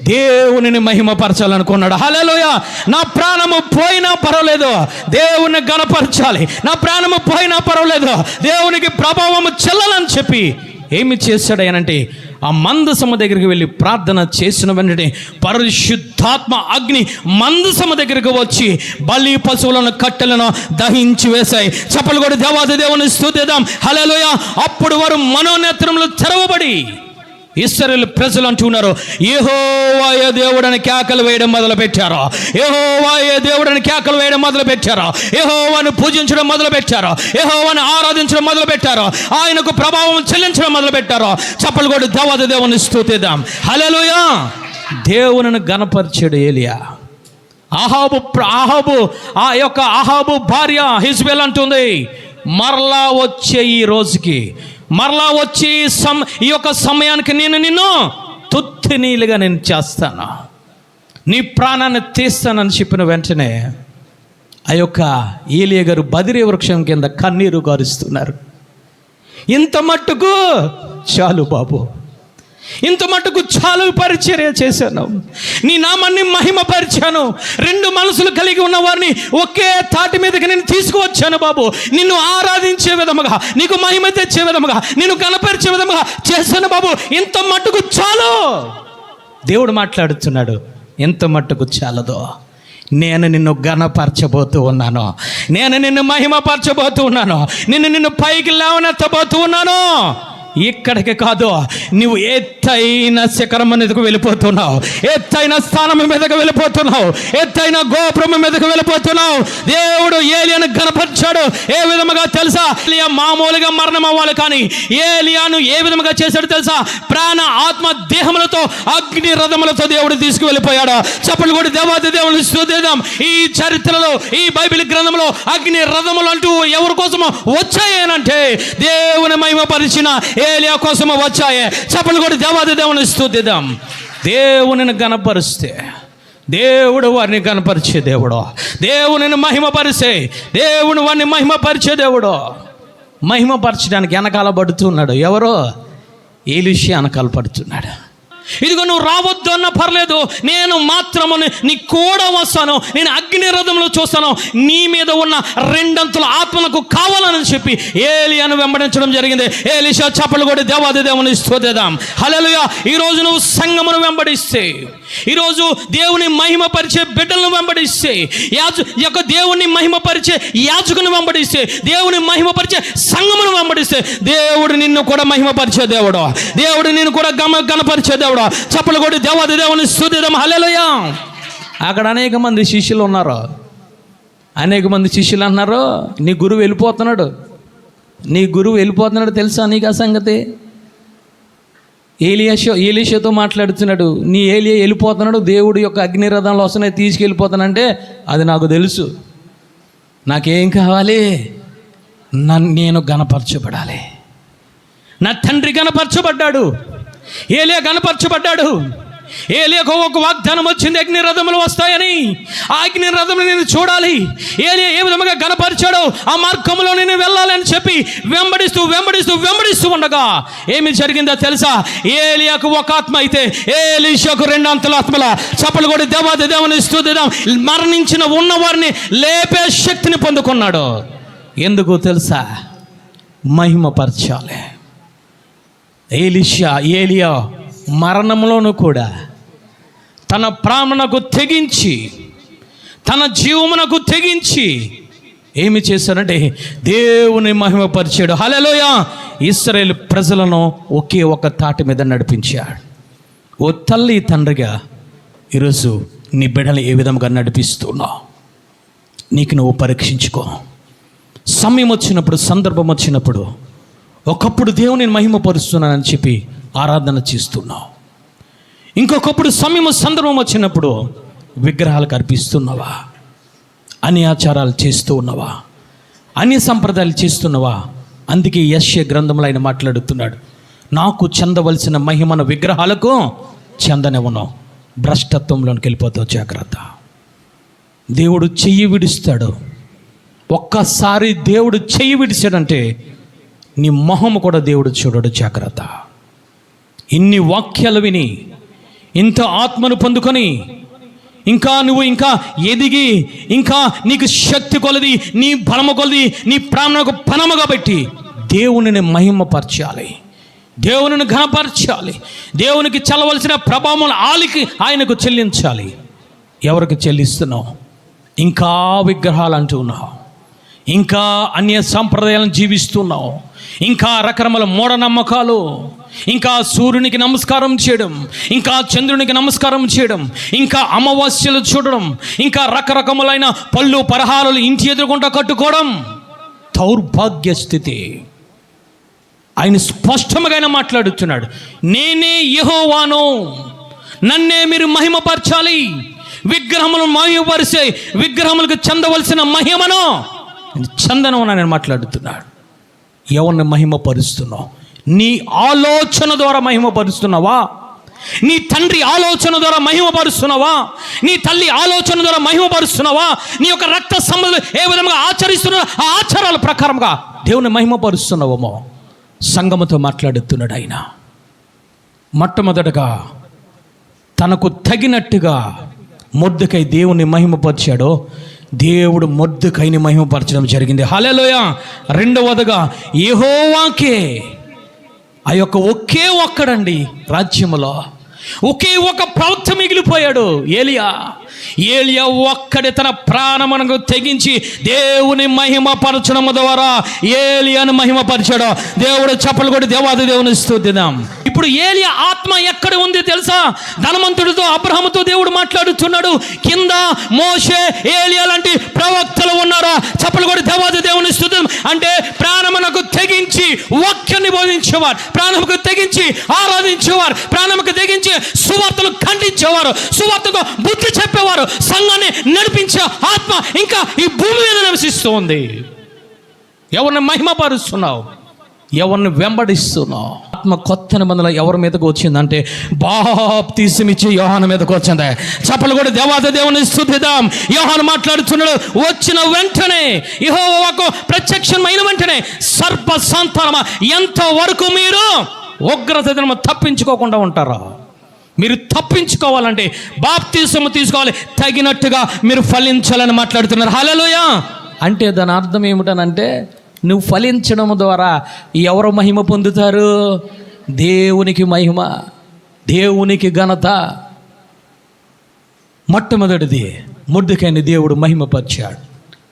దేవునిని మహిమపరచాలనుకున్నాడు. హల్లెలూయా. నా ప్రాణము పోయినా పర్వాలేదు, దేవుని గణపరచాలి. నా ప్రాణము పోయినా పర్వాలేదు, దేవునికి ప్రభావము చెల్లాలని చెప్పి ఏమి చేశాడు అనంటే ఆ మందసము దగ్గరికి వెళ్ళి ప్రార్థన చేసిన వెంటనే పరిశుద్ధాత్మ అగ్ని మందసము దగ్గరికి వచ్చి బలి పశువులను కట్టెలను దహించి వేశాయి. చప్పలు కూడా దేవాది దేవుని స్తుతిద్దాం. హల్లెలూయా. అప్పుడు వారు మనోనేత్రములు తెరవబడి ఇశ్రాయేలు ప్రజలు అంటున్నారు, యెహోవాయే దేవుడని కేకలు వేయడం మొదలు పెట్టారు, యెహోవాయే దేవుడని కేకలు వేయడం మొదలు పెట్టారు, యెహోవాను పూజించడం మొదలు పెట్టారు, యెహోవాను ఆరాధించడం మొదలు పెట్టారు, ఆయనకు ప్రభావం చెల్లించడం మొదలు పెట్టారు. చప్పలు కూడా దేవాది దేవుని స్తుతిద్దాం. హల్లెలూయా. దేవునిని గణపరిచాడు ఏలియా. అహాబు భార్య హెజ్బెల్ అంటుంది, మరలా వచ్చే ఈ రోజుకి, మరలా వచ్చి ఈ యొక్క సమయానికి నేను నిన్ను తుత్తినీలుగా నేను చేస్తాను, నీ ప్రాణాన్ని తీస్తానని చెప్పిన వెంటనే ఆ యొక్క ఏలియా గారు బదిరీ వృక్షం కింద కన్నీరు గారుస్తున్నారు. ఇంత మట్టుకు చాలు బాబు, ఇంత మట్టుకు చాలు పరిచర్య చేశాను, నీ నామాన్ని మహిమపరిచాను, 2 మనసులు కలిగి ఉన్న వారిని ఒకే తాటి మీదకి నేను తీసుకువచ్చాను బాబు, నిన్ను ఆరాధించే విధముగా, నీకు మహిమ తెచ్చే విధముగా, నిన్ను కనపరిచే విధముగా చేశాను బాబు, ఇంత మట్టుకు చాలు. దేవుడు మాట్లాడుతున్నాడు, ఇంత మట్టుకు చాలదో, నేను నిన్ను ఘనపరచబోతూ ఉన్నాను, నేను నిన్ను మహిమపరచబోతూ ఉన్నాను, నిన్ను పైకి లేవనెత్తబోతూ ఉన్నాను. ఇక్కడికి కాదు, నువ్వు ఎత్తైన శిఖరం మీదకు వెళ్ళిపోతున్నావు, ఎత్తైన స్థానం మీదకు వెళ్ళిపోతున్నావు, ఎత్తైన గోపురం మీదకు వెళ్ళిపోతున్నావు. దేవుడు ఏలియాను గణపరిచాడు. ఏ విధముగా తెలుసా? ఏలియా మామూలుగా మరణం అవ్వాలి, కానీ ఏలియాను ఏ విధముగా చేశాడు తెలుసా? ప్రాణ ఆత్మ దేహములతో అగ్ని రథములతో దేవుడు తీసుకువెళ్ళిపోయాడు. చప్పట్లు కూడా దేవాది దేవుని స్తుతిద్దాం. ఈ చరిత్రలో, ఈ బైబిల్ గ్రంథంలో అగ్ని రథములు అంటూ ఎవరి కోసమో వచ్చాయేనంటే దేవుని మహిమపరిచిన ఏలియా కోసము వచ్చాయే. చప్పట్లు కూడా దేవాది దేవుని స్తుతిద్దాం. దేవునిని గణపరిస్తే దేవుడు వారిని గణపరిచే దేవుడు, దేవునిని మహిమపరిచే దేవుని వారిని మహిమపరిచే దేవుడు. మహిమపరచడానికి వెనకాల పడుతున్నాడు ఎవరో? ఎలీషా వెనకాల పడుతున్నాడు. ఇదిగో నువ్వు రావద్దు అన్న పర్లేదు, నేను మాత్రము నీ కూడా వస్తాను, నేను అగ్ని రథంలో చూస్తాను, నీ మీద ఉన్న 2 అంతుల ఆత్మలకు కావాలని చెప్పి ఏలియాను వెంబడించడం జరిగింది. ఎలీషా చప్పలు కొట్టి దేవాది దేవుని స్తుతిద్దాం. హల్లెలూయా. ఈరోజు నువ్వు సంఘమును వెంబడిస్తే, ఈరోజు దేవుని మహిమపరిచే బిడ్డలను వెంబడిస్తే, దేవుని మహిమపరిచే యాజకుని వెంబడిస్తే, దేవుని మహిమపరిచే సంఘమును వెంబడిస్తే, దేవుడు నిన్ను కూడా మహిమపరిచే దేవుడు, దేవుడు నిన్ను కూడా గణపరిచే దేవుడు. చప్పలు కొట్టి దేవాది దేవుని స్తుతిద్దాం. హల్లెలూయా. అక్కడ అనేక మంది శిష్యులు ఉన్నారు. అనేక మంది శిష్యులు అన్నారు, నీ గురువు వెళ్ళిపోతున్నాడు, నీ గురువు వెళ్ళిపోతున్నాడు తెలుసా నీకు ఆ సంగతి? ఏలీషాతో మాట్లాడుతున్నాడు, నీ ఏలియా వెళ్ళిపోతున్నాడు, దేవుడు యొక్క అగ్నిరథంలో వస్తున్నాయి తీసుకెళ్ళిపోతానంటే అది నాకు తెలుసు, నాకేం కావాలి? నేను గణపరచబడాలి. నా తండ్రి గణపరచబడ్డాడు, ఏలియా గణపరచబడ్డాడు. ఏలియాకు ఒక వాగ్దానం వచ్చింది, అగ్ని రథములు వస్తాయని. ఆ అగ్ని రథములు నేను చూడాలి. ఏలియా ఏ విధముగా గణపరిచాడో ఆ మార్గంలో నేను వెళ్ళాలని చెప్పి వెంబడిస్తూ ఉండగా ఏమి జరిగిందో తెలుసా? ఏలియాకు ఒక ఆత్మ అయితే ఎలీషాకు 2 అంతుల ఆత్మల. చప్పలు కొట్టి దేవాది దేవుని స్తుతిద్దాం. మరణించిన ఉన్నవారిని లేపే శక్తిని పొందుకున్నాడు. ఎందుకు తెలుసా? మహిమపరచాలి. ఏలియా మరణంలోనూ కూడా తన ప్రాణమునకు తెగించి, తన జీవమునకు తెగించి ఏమి చేశాడంటే దేవుని మహిమపరిచాడు. హల్లెలూయా. ఇశ్రాయేలు ప్రజలను ఒకే ఒక తాటి మీద నడిపించాడు. ఓ తల్లి తండ్రిగా ఈరోజు నీ బిడ్డలు ఏ విధంగా నడిపిస్తున్నావు? నీకు నువ్వు పరీక్షించుకో. సమయం వచ్చినప్పుడు, సందర్భం వచ్చినప్పుడు, ఒకప్పుడు దేవుని మహిమపరుస్తున్నానని చెప్పి ఆరాధన చేస్తున్నావు, ఇంకొకప్పుడు సమయం సందర్భం వచ్చినప్పుడు విగ్రహాలకు అర్పిస్తున్నావా? ఆచారాలు చేస్తూ ఉన్నావా? అన్య సంప్రదాయాలు చేస్తున్నావా? అందుకే యెషయా గ్రంథంలో ఆయన మాట్లాడుతున్నాడు, నాకు చెందవలసిన మహిమను విగ్రహాలకు చెందనివ్వను, భ్రష్టత్వంలోనికి వెళ్ళిపోతావు, జాగ్రత్త. దేవుడు చెయ్యి విడుస్తాడు. ఒక్కసారి దేవుడు చెయ్యి విడిచాడంటే నీ మొహము కూడా దేవుడు చూడడు, జాగ్రత్త. ఇన్ని వాక్యాలు విని, ఇంత ఆత్మను పొందుకొని, నువ్వు ఇంకా ఎదిగి, ఇంకా నీకు శక్తి కొలది, నీ బలము కొలది, నీ ప్రాణమునకు పనముగా పెట్టి దేవునిని మహిమపరచాలి, దేవునిని ఘనపరచాలి, దేవునికి చెల్లవలసిన ప్రభావం ఆయనకు చెల్లించాలి. ఎవరికి చెల్లిస్తున్నావు? ఇంకా విగ్రహాలు అంటూ ఉన్నావు, ఇంకా అన్య సాంప్రదాయాలను జీవిస్తున్నావు, ఇంకా రకరకాల మూఢనమ్మకాలు, ఇంకా సూర్యునికి నమస్కారం చేయడం, ఇంకా చంద్రునికి నమస్కారం చేయడం, ఇంకా అమావాస్యలు చూడడం, ఇంకా రకరకములైన పళ్ళు పరహారాలు ఇంటి ఎదురుకుంటా కట్టుకోవడం దౌర్భాగ్య స్థితి. ఆయన స్పష్టంగా మాట్లాడుతున్నాడు, నేనే యెహోవాను, నన్నే మీరు మహిమపరచాలి. విగ్రహములను మహిమపరిచే, విగ్రహములకు చెందవలసిన మహిమను చందనం అని మాట్లాడుతున్నాడు. ఎవరిని మహిమపరుస్తున్నావు? నీ ఆలోచన ద్వారా మహిమపరుస్తున్నావా? నీ తండ్రి ఆలోచన ద్వారా మహిమపరుస్తున్నావా? నీ తల్లి ఆలోచన ద్వారా మహిమపరుస్తున్నావా? నీ యొక్క రక్త సంబంధం ఏ విధంగా ఆచరిస్తున్నావో ఆ ఆచారాల ప్రకారంగా దేవుని మహిమపరుస్తున్నావేమో సంఘముతో మాట్లాడుతున్నాడు ఆయన. మొట్టమొదటగా తనకు తగినట్టుగా మొర్దెకై దేవుని మహిమపరిచాడో దేవుడు మొర్దెకైని మహిమపరచడం జరిగింది. హల్లెలూయా. రెండవదిగా యెహోవాకే, ఆ యొక్క ఒకే ఒక్కడండి రాజ్యములో ఒకే ఒక ప్రవక్త మిగిలిపోయాడు, ఏలియా ఒక్కడే తన ప్రాణమునకు తెగించి దేవుని మహిమపరచడం ద్వారా ఏలియాను మహిమపరిచాడు. దేవుడు చప్పలు కొట్టి దేవాది దేవుని స్తుతిద్దాం. ఇప్పుడు ఏలియా ఆత్మ ఎక్కడ ఉంది తెలుసా? ధనవంతుడితో అబ్రహాముతో దేవుడు మాట్లాడుతున్నాడు. కింద మోషే, ఏలియా లాంటి ప్రవక్తలు ఉన్నారా? చప్పలు కొట్టి దేవాది దేవుని స్తుతిద్దాం. అంటే ప్రాణమునకు తెగించి వాక్యాన్ని బోధించేవారు, ప్రాణముకు తెగించి ఆరాధించేవారు, ప్రాణముకు తెగించి సువార్తలు ఖండించేవారు, సువార్తకు బుద్ధి చెప్పేవారు, సంఘాన్ని నడిపించే ఆత్మ ఇంకా ఈ భూమి మీద నివసిస్తూ ఉంది. ఎవరిని మహిమపరుస్తున్నావు? ఎవరిని వెంబడిస్తున్నావు? ఆత్మ కొత్త నిబంధనలు ఎవరి మీదకు వచ్చిందంటే బాప్తిసమిచ్చి యోహాను మీదకు వచ్చింది. చప్పలు కూడా దేవాది దేవుని స్తుతిద్దాం. యోహాను మాట్లాడుతున్నాడు, వచ్చిన వెంటనే యెహోవాకు ప్రత్యక్షమైన వెంటనే సర్ప సంతానమా, ఎంతవరకు మీరు ఉగ్రత దినము తప్పించుకోకుండా ఉంటారా? మీరు తప్పించుకోవాలంటే బాప్తిసము తీసుకోవాలి, తగినట్టుగా మీరు ఫలించాలని మాట్లాడుతున్నారు. హల్లెలూయా. అంటే దాని అర్థం ఏమిటనంటే నువ్వు ఫలించడం ద్వారా ఎవరు మహిమ పొందుతారు? దేవునికి మహిమ, దేవునికి ఘనత. మొట్టమొదటిది మొర్దెకైని దేవుడు మహిమపరిచాడు.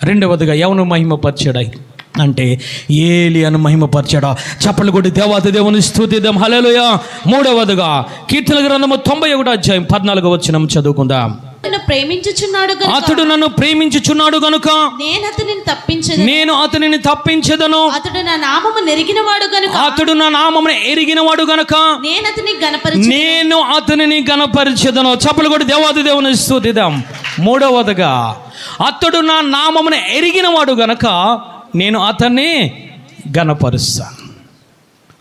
రెండవదిగా ఎవను మహిమపరిచాడు అంటే ఏలియాను మహిమపరిచాడు. చప్పట్లు కొట్టి దేవాది దేవుని స్తుతిద్దాం. హల్లెలూయా. మూడవదిగా కీర్తన గ్రంథము 91వ అధ్యాయం 14వ వచనం చదువుకుందాం. అతడు నన్ను ప్రేమించుచున్నాడు గనుక నేను అతనిని తప్పించెదను. అతడు నా నామమును ఎరిగినవాడు గనుక నేను అతనిని గణపరిచెదను. చప్పట్లు కొట్టి దేవాది దేవుని స్తుతిద్దాం. మూడవదిగా అతడు నా నామమును ఎరిగినవాడు గనుక నేను అతన్ని గణపరుస్తాను.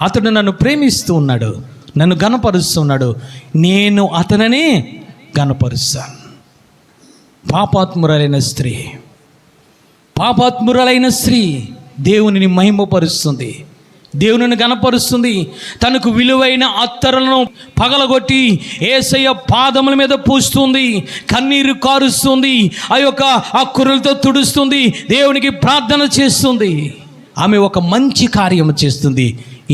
అతడు నన్ను ప్రేమిస్తూ ఉన్నాడు, నన్ను గణపరుస్తున్నాడు, నేను అతనిని గణపరుస్తాను. పాపాత్మురాలైన స్త్రీ దేవునిని మహిమపరుస్తుంది, దేవునిని గణపరుస్తుంది. తనకు విలువైన అత్తరులను పగలగొట్టి యేసయ్య పాదముల మీద పూస్తుంది, కన్నీరు కారుస్తుంది, ఆ కుర్రలతో తుడుస్తుంది, దేవునికి ప్రార్థన చేస్తుంది. ఆమె ఒక మంచి కార్యం చేస్తుంది.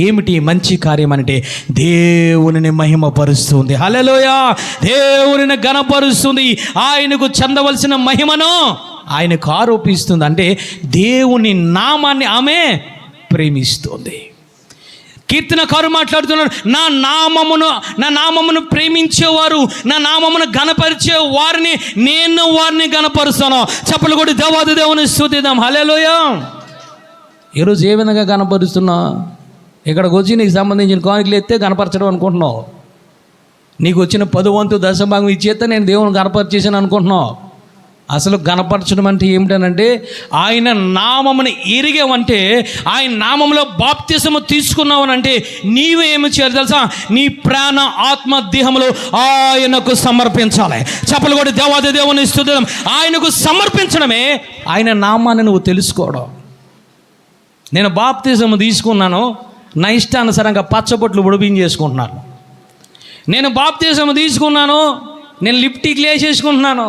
ఏమిటి మంచి కార్యం అంటే దేవునిని మహిమపరుస్తుంది. హల్లెలూయా. దేవునిని గణపరుస్తుంది. ఆయనకు చెందవలసిన మహిమను ఆయనకు ఆరోపిస్తుంది. అంటే దేవుని నామాన్ని ఆమె ప్రేమిస్తుంది. కీర్తనకారు మాట్లాడుతున్నారు, నా నామమును ప్రేమించేవారు, నా నామమును గణపరిచే వారిని నేను వారిని గణపరుస్తాను. చప్పట్లు కొట్టి దేవాది దేవుని స్తుతిద్దాం. హల్లెలూయా. ఈరోజు ఏ విధంగా గణపరుస్తున్నావు? ఇక్కడికి వచ్చి నీకు సంబంధించిన కానుకలు ఎత్తే గణపరచడం అనుకుంటున్నావు. నీకు వచ్చిన 10వ దశభాగం ఇచ్చేస్తే నేను దేవుని గణపరిచేసాను అనుకుంటున్నావు. అసలు గణపరచడం అంటే ఏమిటనంటే ఆయన నామమును ఎరిగావంటే, ఆయన నామంలో బాప్తిసము తీసుకున్నావనంటే నీవు ఏమి చేయాలి తెలుసా? నీ ప్రాణ ఆత్మ దేహములు ఆయనకు సమర్పించాలి. చప్పట్లు కొట్టి దేవాది దేవుని స్తుతిద్దాం. ఆయనకు సమర్పించడమే ఆయన నామాన్ని నువ్వు తెలుసుకోవడం. నేను బాప్తిసము తీసుకున్నాను, నా ఇష్టానుసారంగా పచ్చబొట్లు ఉడిపించేసుకుంటున్నాను. నేను బాప్తిసము తీసుకున్నాను, నేను లిప్టిక్ లేసేసుకుంటున్నాను.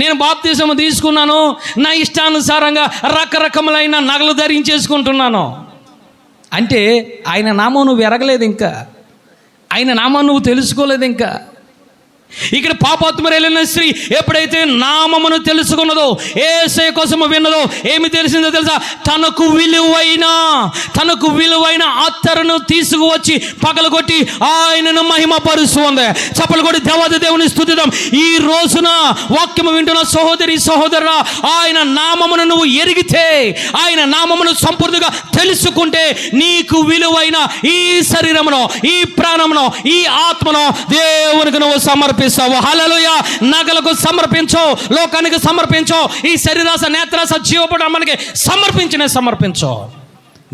నేను బాప్తిసము తీసుకున్నాను, నా ఇష్టానుసారంగా రకరకములైన నగలు ధరించేసుకుంటున్నాను. అంటే ఆయన నామం నువ్వు ఎరగలేదు, ఇంకా ఆయన నామం నువ్వు తెలుసుకోలేదు. ఇంకా ఇక్కడ పాపాత్మురైన స్త్రీ ఎప్పుడైతే నామమును తెలుసుకున్నదో, యేసయ్య కోసము విన్నదో, ఏమి తెలిసిందో తెలుసా? తనకు విలువైన అత్తరును తీసుకువచ్చి పగలగొట్టి ఆయనను మహిమపరుస్తుంది. చప్పలు కొట్టి దేవాది దేవుని స్తుతిద్దాం. ఈ రోజున వాక్యము వింటున్న సహోదరుడా, ఆయన నామమును నువ్వు ఎరిగితే, ఆయన నామమును సంపూర్తిగా తెలుసుకుంటే నీకు విలువైన ఈ శరీరమును, ఈ ప్రాణమును, ఈ ఆత్మను దేవునికి నువ్వు సమర్పిస్తావు. హల్లెలూయా. నగలకు సమర్పించో, లోకానికి సమర్పించో, ఈ శరీరాస నేత్రాస జీవపడడానికి సమర్పించో.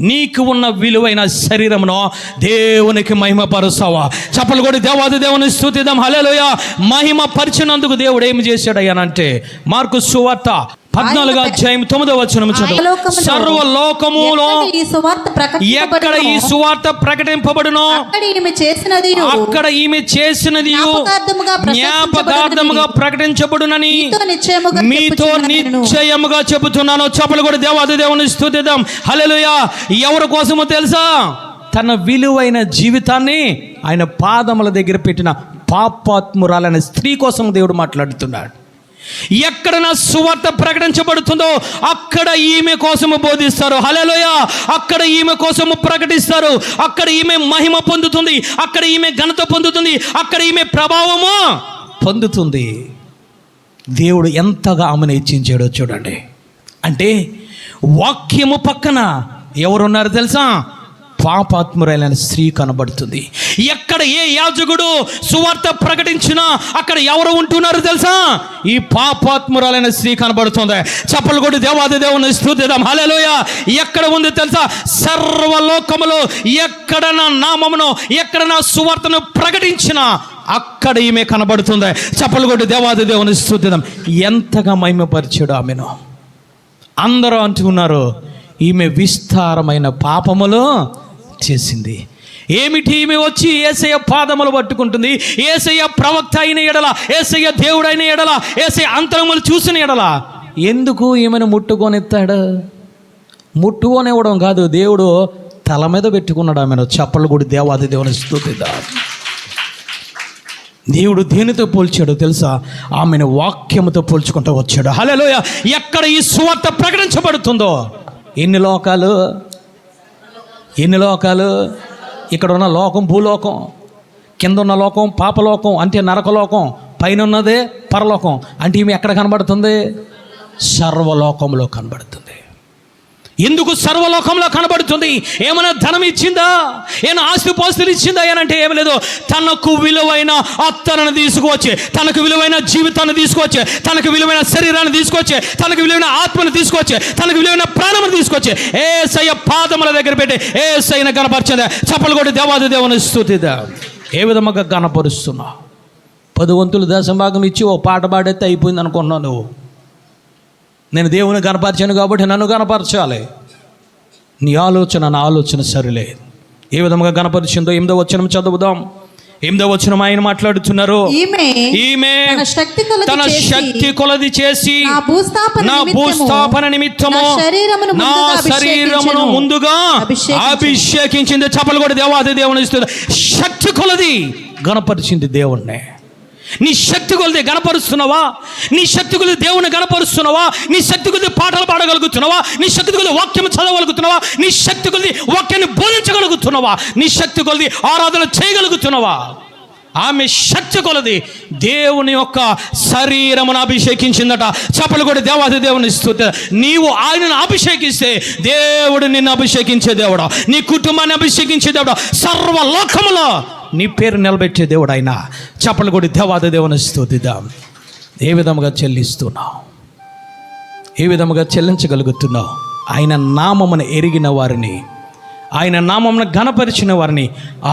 నీకు ఉన్న విలువైన శరీరమును దేవునికి మహిమపరుస్తావా? చప్పలు కొట్టి దేవాది దేవుని స్తుతిద్దాం. హల్లెలూయా. మహిమ పరిచినందుకు దేవుడు ఏమి చేశాడయ్యానంటే, మార్కు సువార్త 14వ అధ్యాయం 9వ వచనం చదువు. సర్వలోకములో ఎక్కడ ఈ సువార్త ప్రకటింపబడునో అక్కడ ఈమె చేసినది జ్ఞాపకార్థముగా ప్రకటించబడునని మీతో నిశ్చయముగా చెబుతున్నాను. చప్పలు కూడా దేవాది దేవుని స్తుతిద్దాం. హల్లెలూయా. ఎవరి కోసమో తెలుసా? తన విలువైన జీవితాన్ని ఆయన పాదముల దగ్గర పెట్టిన పాపాత్మురాలైన స్త్రీ కోసం దేవుడు మాట్లాడుతున్నాడు. ఎక్కడ నా సువార్త ప్రకటించబడుతుందో అక్కడ ఈమె కోసము బోధిస్తారు. హల్లెలూయా. అక్కడ ఈమె కోసము ప్రకటిస్తారు. అక్కడ ఈమె మహిమ పొందుతుంది, అక్కడ ఈమె ఘనత పొందుతుంది, అక్కడ ఈమె ప్రభావము పొందుతుంది. దేవుడు ఎంతగా ఆమెను హెచ్చించాడో చూడండి. అంటే వాక్యము పక్కన ఎవరున్నారు తెలుసా? పాపాత్మురైన స్త్రీ కనబడుతుంది. ఎక్కడ ఏ యాజకుడు సువార్త ప్రకటించినా అక్కడ ఎవరు ఉంటున్నారు తెలుసా? ఈ పాపాత్మురాలైన స్త్రీ కనబడుతుంది. చప్పలు కొట్టి దేవాది దేవుని స్తుతిద్దాం. హల్లెలూయా. ఎక్కడ ఉంది తెలుసా? సర్వలోకములో ఎక్కడ నా నామమును, ఎక్కడ నా సువార్తను ప్రకటించినా అక్కడ ఈమె కనబడుతుంది. చప్పలు కొట్టి దేవాది దేవుని స్తుతిద్దాం. ఎంతగా మహిమపరిచాడు ఆమెను. అందరూ అంటున్నారు ఈమె విస్తారమైన పాపములో చేసింది. ఏమిటి? ఈమె వచ్చి యేసయ్య పాదములు పట్టుకుంటుంది. యేసయ్య ప్రవక్త అయిన ఎడల, యేసయ్య దేవుడైన ఎడల, యేసయ్య అంతరములు చూసిన ఎడల ఎందుకు ఈమెను ముట్టుకొనిస్తాడు? ముట్టుకొనివ్వడం కాదు, దేవుడు తల మీద పెట్టుకున్నాడు ఆమెను. చప్పలు కూడా దేవాది దేవుని స్తుతిద్దాం. దేవుడు దేనితో పోల్చాడో తెలుసా? ఆమెను వాక్యముతో పోల్చుకుంటూ వచ్చాడు. హల్లెలూయా. ఎక్కడ ఈ సువార్త ప్రకటించబడుతుందో, ఎన్ని లోకాలు, ఎన్ని లోకాలు! ఇక్కడ ఉన్న లోకం భూలోకం, కింద ఉన్న లోకం పాపలోకం అంటే నరకలోకం, పైన ఉన్నదే పరలోకం. అంటే ఈమె ఎక్కడ కనబడుతుంది? సర్వలోకంలో కనబడుతుంది. ఎందుకు సర్వలోకంలో కనబడుతుంది? ఏమైనా ధనం ఇచ్చిందా? ఏమైనా ఆస్తిపాస్తులు ఇచ్చిందా అంటే ఏమి లేదు. తనకు విలువైన అత్తలను తీసుకువచ్చి, తనకు విలువైన జీవితాన్ని తీసుకొచ్చి, తనకు విలువైన శరీరాన్ని తీసుకొచ్చి, తనకు విలువైన ఆత్మను తీసుకొచ్చి, తనకు విలువైన ప్రాణమును తీసుకొచ్చి యేసయ్య పాదముల దగ్గర పెట్టి యేసయ్యను కనపరిచింది. చప్పలు కొట్టి దేవాది దేవుని స్తుతిద్దాం. ఏ విధముగా కనపరుస్తున్నా? 10 వంతులు దశభాగం ఇచ్చి ఓ పాట పాడైతే అయిపోయింది అనుకుంటున్నావు నువ్వు. నేను దేవుని కనపరిచాను కాబట్టి నన్ను కనపరచాలి. నీ ఆలోచన నా ఆలోచన సరిలే. ఏ విధంగా కనపరిచిందో 8వ వచనం చదువుదాం. 8వ వచనం ఆయన మాట్లాడుతున్నారు. ఈమె తన శక్తి కొలది చేసి నా భూస్థాపన నిమిత్తము నా శరీరమును ముందుగా అభిషేకించింది. చప్పలు కూడా దేవాది దేవుని ఇస్తుంది. శక్తి కొలది గణపరిచింది దేవుణ్ణి. నీ శక్తి కొలిది గణపరుస్తున్నావా? నీ శక్తి కొలిది దేవుని గణపరుస్తున్నావా? నీ శక్తి కొలిది పాటలు పాడగలుగుతున్నావా? నీ శక్తి కొలిది వాక్యం చదవగలుగుతున్నావా? నీ శక్తి కొలిది వాక్యాన్ని బోధించగలుగుతున్నావా? నీ శక్తి కొలిది ఆరాధన చేయగలుగుతున్నావా? ఆమె శక్తి కొలది దేవుని యొక్క శరీరమును అభిషేకించిందట. చప్పలు కూడా దేవాది దేవుని స్తుతి. నీవు ఆయనను అభిషేకిస్తే దేవుడు నిన్ను అభిషేకించే దేవుడు, నీ కుటుంబాన్ని అభిషేకించే దేవుడు, సర్వలోకములో నీ పేరు నిలబెట్టే దేవుడు ఆయన. చప్పలు కూడా దేవాది దేవుని స్తుతిద్దాం. ఏ విధముగా చెల్లిస్తున్నావు? ఏ విధముగా చెల్లించగలుగుతున్నావు? ఆయన నామమును ఎరిగిన వారిని, ఆయన నామమును ఘనపరిచిన వారిని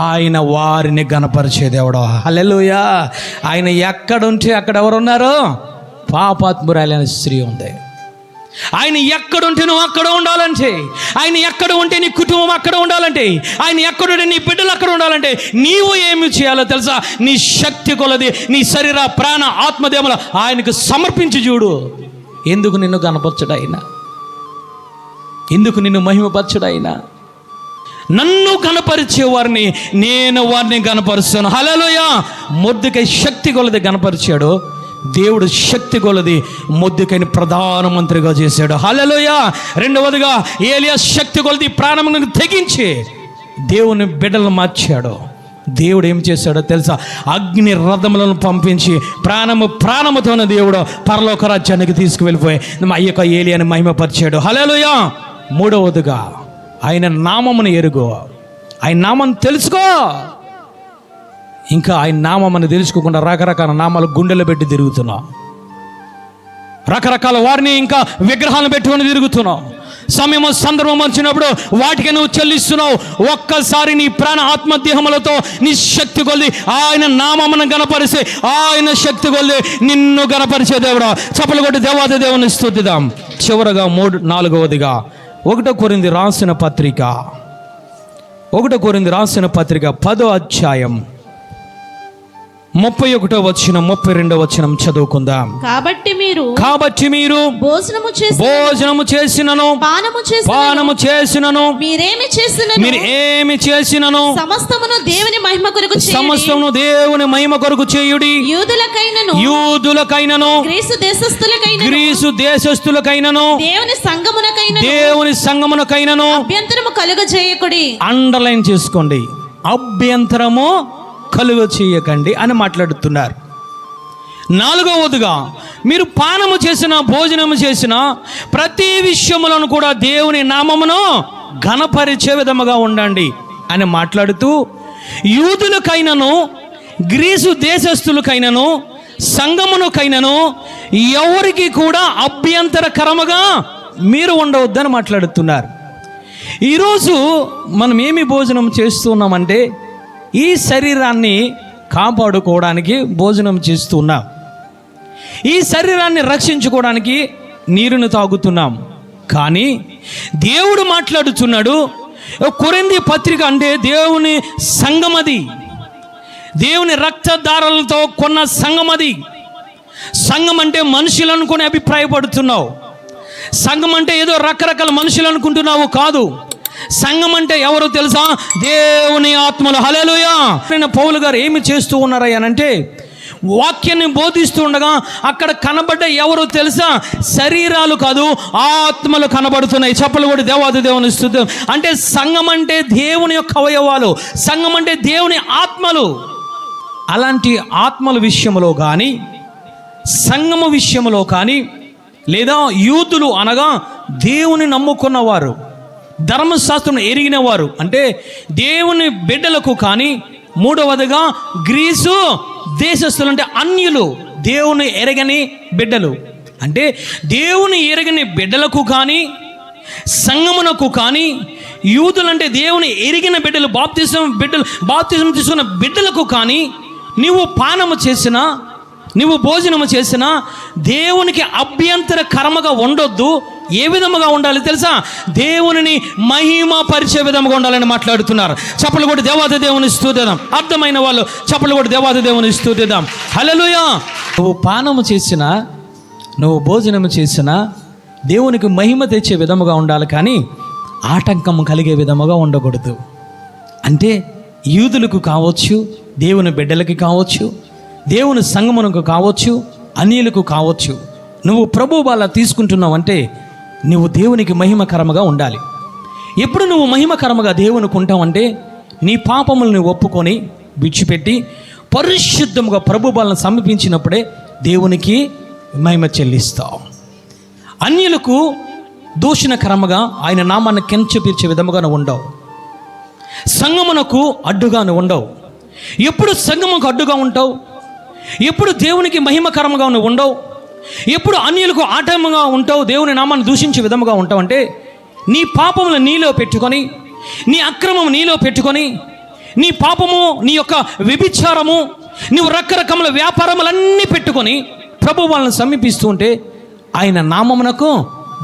ఆయన వారిని ఘనపరిచే దేవుడు. హల్లెలూయా. ఆయన ఎక్కడుంటే అక్కడ ఎవరున్నారు? పాపాత్మురాలైన స్త్రీ ఉంది. ఆయన ఎక్కడుంటే నువ్వు అక్కడ ఉండాలంటే, ఆయన ఎక్కడ ఉంటే నీ కుటుంబం అక్కడ ఉండాలంటే, ఆయన ఎక్కడుంటే నీ బిడ్డలు అక్కడ ఉండాలంటే నీవు ఏమి చేయాలో తెలుసా? నీ శక్తి కొలది నీ శరీర ప్రాణ ఆత్మదేములు ఆయనకు సమర్పించి చూడు. ఎందుకు నిన్ను గణపరచడు ఆయన? ఎందుకు నిన్ను మహిమపరచడు ఆయన? నన్ను కనపరిచే వారిని నేను వారిని కనపరుస్తాను. హల్లెలూయా. మొర్దెకై శక్తి కొలది కనపరిచాడు దేవుడు. శక్తి కొలది మొర్దెకైని ప్రధానమంత్రిగా చేశాడు. హల్లెలూయా. రెండవదిగా ఏలియా శక్తి కొలది ప్రాణమును తెగించి దేవుని బిడ్డలను మార్చాడు. దేవుడు ఏం చేశాడో తెలుసా? అగ్ని రథములను పంపించి ప్రాణముతోనే దేవుడు పరలోక రాజ్యానికి తీసుకువెళ్ళిపోయి ఆ యొక్క ఏలియాని మహిమపరిచాడు. హల్లెలూయా. మూడవదిగా ఆయన నామమును ఎరుగు, ఆయన నామం తెలుసుకో. ఇంకా ఆయన నామమును తెలుసుకోకుండా రకరకాల నామాలు గుండెలో పెట్టి తిరుగుతున్నావు, రకరకాల వారిని ఇంకా విగ్రహాలను పెట్టుకొని తిరుగుతున్నావు. సమయం సందర్భం వచ్చినప్పుడు వాటికి నువ్వు చెల్లిస్తున్నావు. ఒక్కసారి నీ ప్రాణ ఆత్మదేహములతో నీ శక్తి కొద్ది ఆయన నామమును గణపరిస్తే ఆయన శక్తి కొద్ది నిన్ను గణపరిచే దేవుడు. చప్పలు కొట్టి దేవాది దేవుని స్తుతిద్దాం. చివరగా 4వదిగా 1 కొరింథీ రాసిన పత్రిక 10వ అధ్యాయం 31వ వచనం 32వ వచనం చదువుకుందాం. కాబట్టి మీరు భోజనము చేసినను పానము చేసినను మీరేమి చేసినను సమస్తమును దేవుని మహిమ కొరకు చేయుడి. యూదులకైనను గ్రీసు దేశస్థులకైనను దేవుని సంగమునకైనను అభ్యంతరము కలుగజేయకుడి. అండర్లైన్ చేసుకోండి. అభ్యంతరము కలుగ చేయకండి అని మాట్లాడుతున్నారు. 4వదిగా మీరు పానము చేసిన భోజనము చేసిన ప్రతి విషయములను కూడా దేవుని నామమును ఘనపరిచే విధముగా ఉండండి అని మాట్లాడుతూ, యూదులకైనను గ్రీసు దేశస్థులకైనను సంగమునకైనను ఎవరికి కూడా అభ్యంతరకరముగా మీరు ఉండవద్దని మాట్లాడుతున్నారు. ఈరోజు మనం ఏమి భోజనం చేస్తున్నామంటే ఈ శరీరాన్ని కాపాడుకోవడానికి భోజనం చేస్తున్నాం, ఈ శరీరాన్ని రక్షించుకోవడానికి నీరును తాగుతున్నాం. కానీ దేవుడు మాట్లాడుతున్నాడు, కొరింథీ పత్రిక అంటే దేవుని సంఘం, అది దేవుని రక్తధారలతో కొన్న సంఘం. అది సంఘం అంటే మనుషులు అనుకుని అభిప్రాయపడుతున్నావు. సంఘం అంటే ఏదో రకరకాల మనుషులు అనుకుంటున్నావు, కాదు. సంఘం అంటే ఎవరో తెలుసా? దేవుని ఆత్మలు. హల్లెలూయా. పౌలు గారు ఏమి చేస్తూ ఉన్నారయ్యానంటే, వాక్యాన్ని బోధిస్తూ ఉండగా అక్కడ కనబడ్డ ఎవరో తెలుసా? శరీరాలు కాదు, ఆత్మలు కనబడుతున్నాయి. చెప్పలు కూడా దేవాది దేవుని స్తుతి. అంటే సంఘం అంటే దేవుని యొక్క అవయవాలు, సంఘం అంటే దేవుని ఆత్మలు. అలాంటి ఆత్మల విషయంలో కానీ, సంఘము విషయంలో కానీ, లేదా యూదులు అనగా దేవుని నమ్ముకున్నవారు, ధర్మశాస్త్రం ఎరిగిన వారు, అంటే దేవుని బిడ్డలకు కానీ, మూడవదిగా గ్రీసు దేశస్తులు అంటే అన్యులు, దేవుని ఎరగని బిడ్డలు, అంటే దేవుని ఎరగని బిడ్డలకు కానీ, సంగమునకు కానీ, యూదులంటే దేవుని ఎరిగిన బిడ్డలు, బాప్తిజం తీసుకున్న బిడ్డలకు కానీ నీవు పానము చేసినా, నువ్వు భోజనము చేసినా దేవునికి అభ్యంతరకరముగా ఉండొద్దు. ఏ విధముగా ఉండాలి తెలుసా? దేవునిని మహిమ పరిచే విధముగా ఉండాలని మాట్లాడుతున్నారు. చప్పలు కూడా దేవాది దేవుని స్తుతిద్దాం. అర్థమైన వాళ్ళు చప్పలు కూడా దేవాది దేవుని స్తుతిద్దాం. హల్లెలూయా. నువ్వు పానము చేసినా, నువ్వు భోజనము చేసినా దేవునికి మహిమ తెచ్చే విధముగా ఉండాలి, కానీ ఆటంకం కలిగే విధముగా ఉండకూడదు. అంటే యూదులకు కావచ్చు, దేవుని బిడ్డలకి కావచ్చు, దేవుని సంగమునకు కావచ్చు, అన్యులకు కావచ్చు, నువ్వు ప్రభు వాళ్ళ తీసుకుంటున్నావంటే నువ్వు దేవునికి మహిమకరముగా ఉండాలి. ఎప్పుడు నువ్వు మహిమకరముగా దేవునికి ఉంటావంటే నీ పాపములను ఒప్పుకొని విడిచిపెట్టి పరిశుద్ధముగా ప్రభు వాళ్ళని సమీపించినప్పుడే దేవునికి మహిమ చెల్లిస్తావు. అన్యులకు దూషణకరముగా ఆయన నామాన్ని కించపరిచే విధముగా నువ్వు ఉండవు. సంగమునకు అడ్డుగా నువ్వు ఉండవు. ఎప్పుడు సంగముకు అడ్డుగా ఉంటావు? ఎప్పుడు దేవునికి మహిమకరముగా నువ్వు ఉండవు? ఎప్పుడు అన్యులకు ఆటంకంగా ఉంటావు? దేవుని నామాన్ని దూషించే విధముగా ఉంటావు. అంటే నీ పాపములు నీలో పెట్టుకొని, నీ అక్రమం నీలో పెట్టుకొని, నీ పాపము, నీ యొక్క వ్యభిచారము, నువ్వు రకరకముల వ్యాపారములన్నీ పెట్టుకొని ప్రభు వాళ్ళని సమీపిస్తూ ఉంటే ఆయన నామమునకు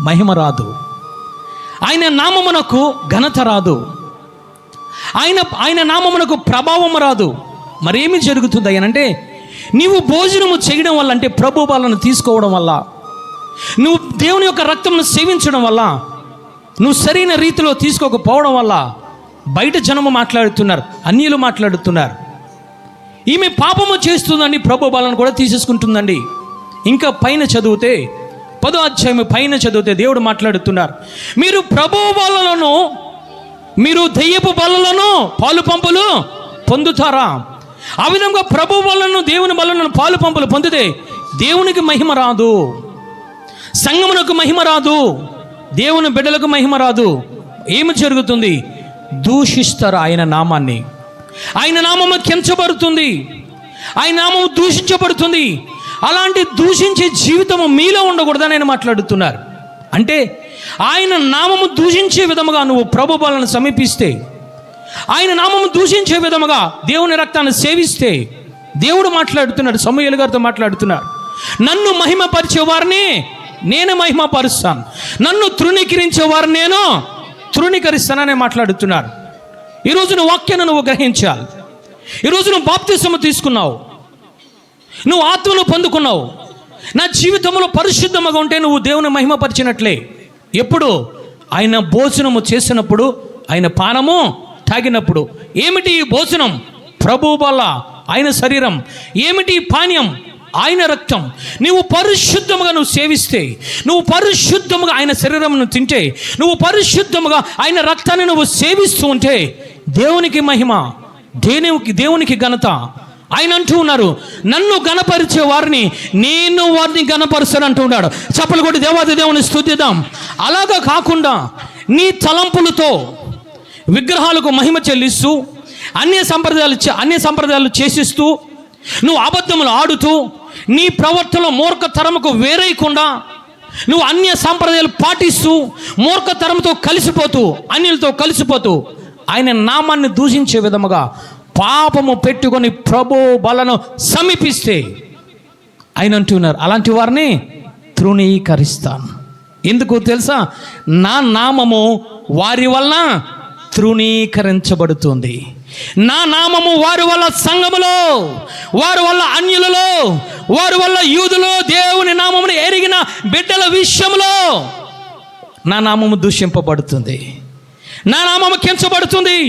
మహిమ రాదు, ఆయన నామమునకు ఘనత రాదు, ఆయన నామమునకు ప్రభావం రాదు. మరేమి జరుగుతుంది అయ్యనంటే, నీవు భోజనము చేయడం వల్ల, అంటే ప్రభు వాళ్ళను తీసుకోవడం వల్ల, నువ్వు దేవుని యొక్క రక్తమును సేవించడం వల్ల, నువ్వు సరైన రీతిలో తీసుకోకపోవడం వల్ల బయట జనము మాట్లాడుతున్నారు, అన్యులు మాట్లాడుతున్నారు, ఈమె పాపము చేస్తుందండి, ప్రభు వాళ్ళను కూడా తీసేసుకుంటుందండి. ఇంకా పైన చదివితే 10వ అధ్యాయం పైన చదివితే దేవుడు మాట్లాడుతున్నారు, మీరు ప్రభు వాళ్ళను, మీరు దెయ్యపు బలులను పాలు పంపులు పొందుతారా? ఆ విధంగా ప్రభు వలన, దేవుని వలన పాలు పంపులు పొందితే దేవునికి మహిమ రాదు, సంఘమునకు మహిమ రాదు, దేవుని బిడ్డలకు మహిమ రాదు. ఏమి జరుగుతుంది? దూషిస్తారు ఆయన నామాన్ని, ఆయన నామము కించబడుతుంది, ఆయన నామము దూషించబడుతుంది. అలాంటి దూషించే జీవితము మీలో ఉండకూడదని ఆయన మాట్లాడుతున్నారు. అంటే ఆయన నామము దూషించే విధముగా నువ్వు ప్రభు వలన సమీపిస్తే, ఆయన నామము దూషించే విధముగా దేవుని రక్తాన్ని సేవిస్తే, దేవుడు మాట్లాడుతున్నాడు, సమూయేలు గారితో మాట్లాడుతున్నాడు, నన్ను మహిమపరిచే వారిని నేను మహిమపరుస్తాను, నన్ను తృణీకరించే వారిని నేను తృణీకరిస్తానని మాట్లాడుతున్నాడు. ఈరోజు నువ్వు వాక్యాన్ని నువ్వు గ్రహించాలి. ఈరోజు నువ్వు బాప్తిసము తీసుకున్నావు, నువ్వు ఆత్మను పొందుకున్నావు, నా జీవితంలో పరిశుద్ధముగా ఉంటే నువ్వు దేవుని మహిమపరిచినట్లే. ఎప్పుడు? ఆయన భోజనము చేసినప్పుడు, ఆయన పానము తాగినప్పుడు. ఏమిటి ఈ భోజనం? ప్రభు వల్ల ఆయన శరీరం. ఏమిటి పానీయం? ఆయన రక్తం. నువ్వు పరిశుద్ధముగా నువ్వు సేవిస్తే, నువ్వు పరిశుద్ధముగా ఆయన శరీరమును తింటే, నువ్వు పరిశుద్ధముగా ఆయన రక్తాన్ని నువ్వు సేవిస్తూ ఉంటే దేవునికి మహిమ, దేవునికి ఘనత. ఆయన అంటూ ఉన్నారు, నన్ను గణపరిచే వారిని నేను వారిని గణపరుస్తాను అంటూ ఉన్నాడు. చప్పలు కొట్టి దేవాది దేవుని స్తుతిద్దాం. అలాగా కాకుండా నీ తలంపులతో విగ్రహాలకు మహిమ చెల్లిస్తూ, అన్య సంప్రదాయాలు చేసిస్తూ, నువ్వు అబద్ధములు ఆడుతూ, నీ ప్రవర్తనలో మూర్ఖతరముకు వేరేయకుండా నువ్వు అన్య సంప్రదాయాలు పాటిస్తూ మూర్ఖతరంతో కలిసిపోతూ, అన్యులతో కలిసిపోతూ ఆయన నామాన్ని దూషించే విధముగా పాపము పెట్టుకొని ప్రభు బలను సమీపిస్తే ఆయన అంటున్నారు, అలాంటి వారిని తృణీకరిస్తాను. ఎందుకు తెలుసా? నా నామము వారి వలన తృణీకరించబడుతుంది. నా నామము వారి వల్ల సంఘములో, వారి వల్ల అన్యులలో, వారి వల్ల యూదులో దేవుని నామమును ఎరిగిన బిడ్డల విషయంలో నా నామము దూషింపబడుతుంది, నా నామము కించబడుతుంది.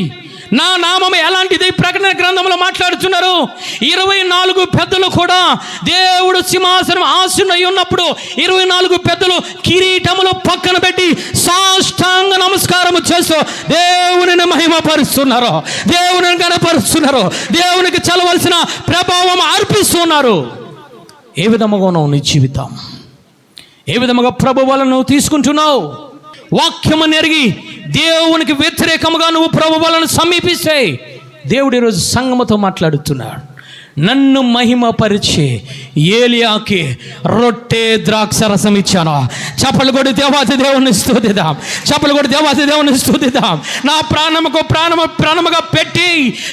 నా నామము ఎలాంటిది? ప్రకటన గ్రంథంలో మాట్లాడుతున్నారు. 24 పెద్దలు కూడా దేవుడు సింహాసనం ఆసీనుడై ఉన్నప్పుడు 24 పెద్దలు కిరీటములు పక్కన పెట్టి సాష్టాంగ నమస్కారము చేస్తూ దేవునిని మహిమపరుస్తున్నారు, దేవునిని గణపరుస్తున్నారు, దేవునికి చల్లవలసిన ప్రభావం అర్పిస్తున్నారు. ఏ విధముగా ఉన్నావు నీ జీవితం? ఏ విధముగా ప్రభు వలన నువ్వు తీసుకుంటున్నావు? వాక్యము నెరిగి దేవునికి వ్యతిరేకముగా నువ్వు ప్రభు వలన సమీపిస్తే దేవుడు ఈరోజు సంఘముతో మాట్లాడుతున్నాడు. నన్ను మహిమపరిచే ఏలియాకి రొట్టె ద్రాక్ష రసం ఇచ్చాను. చప్పలు కొడి దేవాది దేవుని స్తుతిద్దాం, చప్పలు కొడి దేవాది దేవుని స్తుతిద్దాం. నా ప్రాణముగా పెట్టి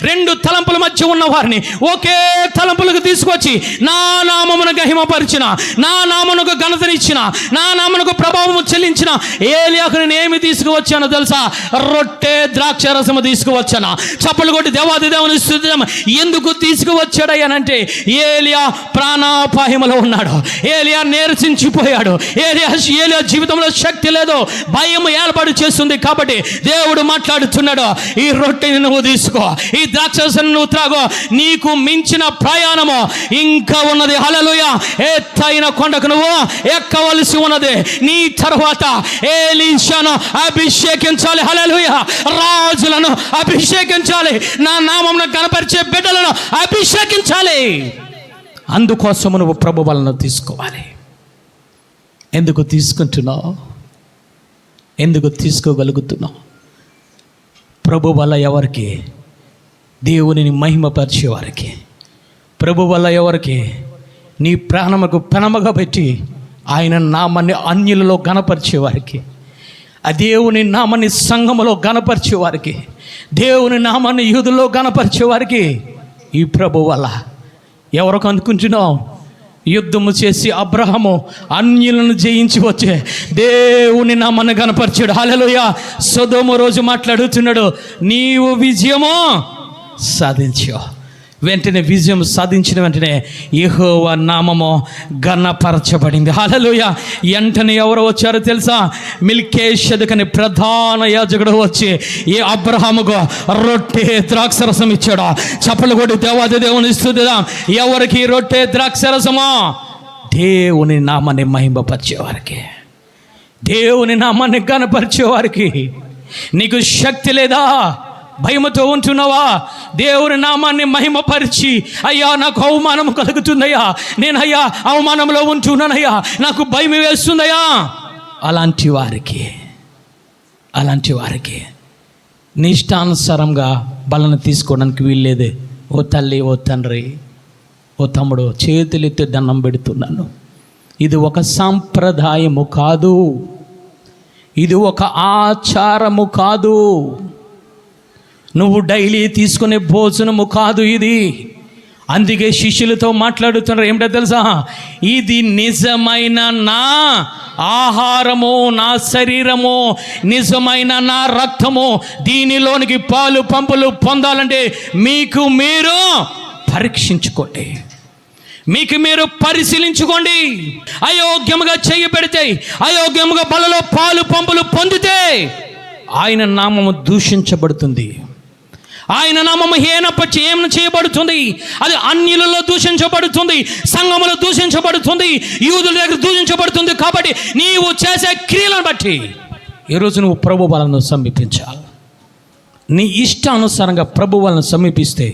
2 తలంపుల మధ్య ఉన్న వారిని ఒకే తలంపులకు తీసుకొచ్చి నా నామమును మహిమపరిచిన, నా నామమునకు ఘనతనిచ్చిన, నా నామమునకు ప్రభావము చెల్లించిన ఏలియాకు నేను ఏమి తీసుకువచ్చానో తెలుసా? రొట్టె ద్రాక్ష రసము తీసుకువచ్చాను. చప్పలు కొడి దేవాది దేవుని స్తుతిద్దాం. ఎందుకు తీసుకువచ్చాడు అనంటే ఏలియా ప్రాణాపాయములో ఉన్నాడు, ఏలియా నీరసించిపోయాడు, ఏలియా జీవితంలో శక్తి లేదు, భయం ఏర్పాటు చేస్తుంది. కాబట్టి దేవుడు మాట్లాడుతున్నాడు, ఈ రొట్టెని నువ్వు తీసుకో, ఈ ద్రాక్షరసాన్ని నువ్వు త్రాగో, నీకు మించిన ప్రయాణము ఇంకా ఉన్నది. హల్లెలూయా. ఎత్తైన కొండకు నువ్వు ఎక్కవలసి ఉన్నది. నీ తర్వాత ఎలీషాను అభిషేకించాలి. హల్లెలూయా. రాజులను అభిషేకించాలి, నా నామమును కనపరిచే బిడ్డలను అభిషేకించాలి. అందుకోసము నువ్వు ప్రభు వలన తీసుకోవాలి. ఎందుకు తీసుకుంటున్నావు? ఎందుకు తీసుకోగలుగుతున్నావు? ప్రభు వల్ల ఎవరికి? దేవునిని మహిమపరిచే వారికి. ప్రభు వల్ల ఎవరికి? నీ ప్రాణముకు పెనమగా పెట్టి ఆయన నామాన్ని అన్యులలో గణపరిచే వారికి, ఆ దేవుని నామాన్ని సంఘములో గణపరిచే వారికి, దేవుని నామాన్ని యూదుల్లో గణపరిచే వారికి ఈ ప్రభు వల్ల. ఎవరికి అనుకుంటున్నావు? యుద్ధము చేసి అబ్రహాము అన్యులను జయించి వచ్చే దేవుని నామాన్ని గణపరిచాడు. హల్లెలూయా. సొదొమ రోజు మాట్లాడుతున్నాడు, నీవు విజయము సాధించావు. వెంటనే విజయం సాధించిన వెంటనే యెహోవా నామము ఘనపరచబడింది. హల్లెలూయా. వెంటనే ఎవరు వచ్చారో తెలుసా? మిల్కీషెదెకని ప్రధాన యాజకుడు వచ్చి ఈ అబ్రహాముకు రొట్టె ద్రాక్షరసం ఇచ్చాడు. చప్పలు కొట్టి దేవాది దేవుని స్తుతిద్దాం. ఎవరికి రొట్టె ద్రాక్షరసమో? దేవుని నామాన్ని మహిమపరిచేవారికి, దేవుని నామాన్ని ఘనపరిచేవారికి. నీకు శక్తి లేదా? భయముతో ఉంటున్నావా? దేవుని నామాన్ని మహిమపరిచి, అయ్యా నాకు అవమానం కలుగుతుందయ్యా, నేను అయ్యా అవమానంలో ఉంటున్నానయ్యా, నాకు భయం వేస్తుందయ్యా, అలాంటి వారికి నీ ఇష్టానుసారంగా బలను తీసుకోవడానికి వీల్లేదే. ఓ తల్లి, ఓ తండ్రి, ఓ తమ్ముడు, చేతులెత్తి దండం పెడుతున్నాను. ఇది ఒక సాంప్రదాయము కాదు, ఇది ఒక ఆచారము కాదు, నువ్వు డైలీ తీసుకునే భోజనము కాదు ఇది. అందుకే శిష్యులతో మాట్లాడుతున్నారు, ఏమిటో తెలుసా? ఇది నిజమైన నా ఆహారము, నా శరీరము, నిజమైన నా రక్తము. దీనిలోనికి పాలు పంపులు పొందాలంటే మీకు మీరు పరీక్షించుకోండి, మీకు మీరు పరిశీలించుకోండి. అయోగ్యముగా చెయ్యి పెడితే, అయోగ్యముగా బలలో పాలు పంపులు పొందితే ఆయన నామము దూషించబడుతుంది, ఆయన నామము హీనపరిచి ఏమైనా చేయబడుతుంది. అది అన్యులలో దూషించబడుతుంది, సంఘములో దూషించబడుతుంది, యూదుల దగ్గర దూషించబడుతుంది. కాబట్టి నీవు చేసే క్రియలను బట్టి ఈరోజు నువ్వు ప్రభు వలన సమీపించాలి. నీ ఇష్టానుసారంగా ప్రభు వలన సమీపిస్తే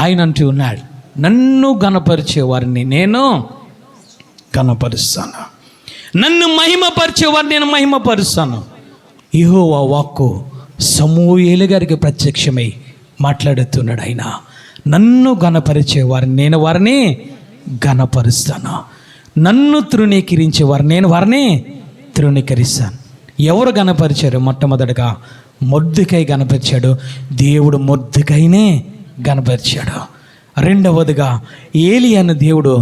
ఆయన అంటూ ఉన్నాడు, నన్ను గణపరిచే వారిని నేను గణపరుస్తాను, నన్ను మహిమపరిచే వారిని నేను మహిమపరుస్తాను. యెహోవా వాక్కు సమూయేలు గారికి ప్రత్యక్షమై మాట్లాడుతున్నాడు. ఆయన నన్ను గణపరిచే వారిని నేను వారిని గణపరుస్తాను, నన్ను తృణీకరించే వారిని నేను వారిని తృణీకరిస్తాను. ఎవరు గణపరిచారు? మొట్టమొదటిగా మొర్దెకై గణపరిచాడు, దేవుడు మొర్దెకైనే గణపరిచాడు. రెండవదిగా ఏలియాను దేవుడు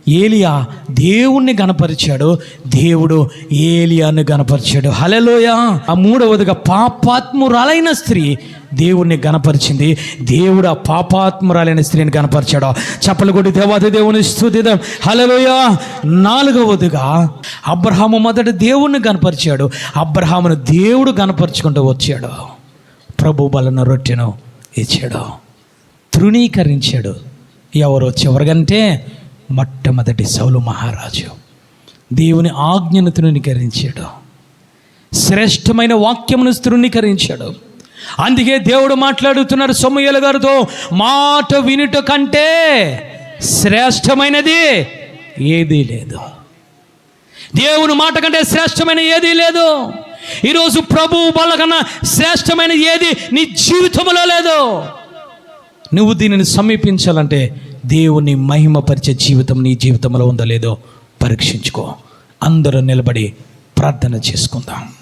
ఏలియా దేవుణ్ణి గణపరిచాడు, దేవుడు ఏలియాను గణపరిచాడు. హల్లెలూయా. ఆ మూడవదిగా పాపాత్మురాలైన స్త్రీ దేవుణ్ణి గణపరిచింది, దేవుడు ఆ పాపాత్మురాలైన స్త్రీని గణపరిచాడు. చప్పలు కొట్టి దేవాది దేవుని స్తుతిద్దాం. హల్లెలూయా. నాలుగవదిగా అబ్రహాము మొదట దేవుణ్ణి గణపరిచాడు, అబ్రహామును దేవుడు గణపరుచుకుంటూ వచ్చాడు. ప్రభు బలన రొట్టెను ఇచ్చాడు, తృణీకరించాడు. ఎవరో చివరికంటే మొట్టమొదటి సౌలు మహారాజు దేవుని ఆజ్ఞను తృణీకరించాడు, శ్రేష్టమైన వాక్యమును తృణీకరించాడు. అందుకే దేవుడు మాట్లాడుతున్నారు సమూయేలు గారితో, మాట వినుట కంటే శ్రేష్టమైనది ఏదీ లేదు. దేవుని మాట కంటే శ్రేష్టమైన ఏదీ లేదు. ఈరోజు ప్రభువు బల్ల కన్నా శ్రేష్టమైన ఏది నీ జీవితంలో లేదు. నువ్వు దీనిని సమీపించాలంటే దేవుని మహిమపరిచే జీవితం నీ జీవితంలో ఉందో లేదో పరీక్షించుకో. అందరూ నిలబడి ప్రార్థన చేసుకుందాం.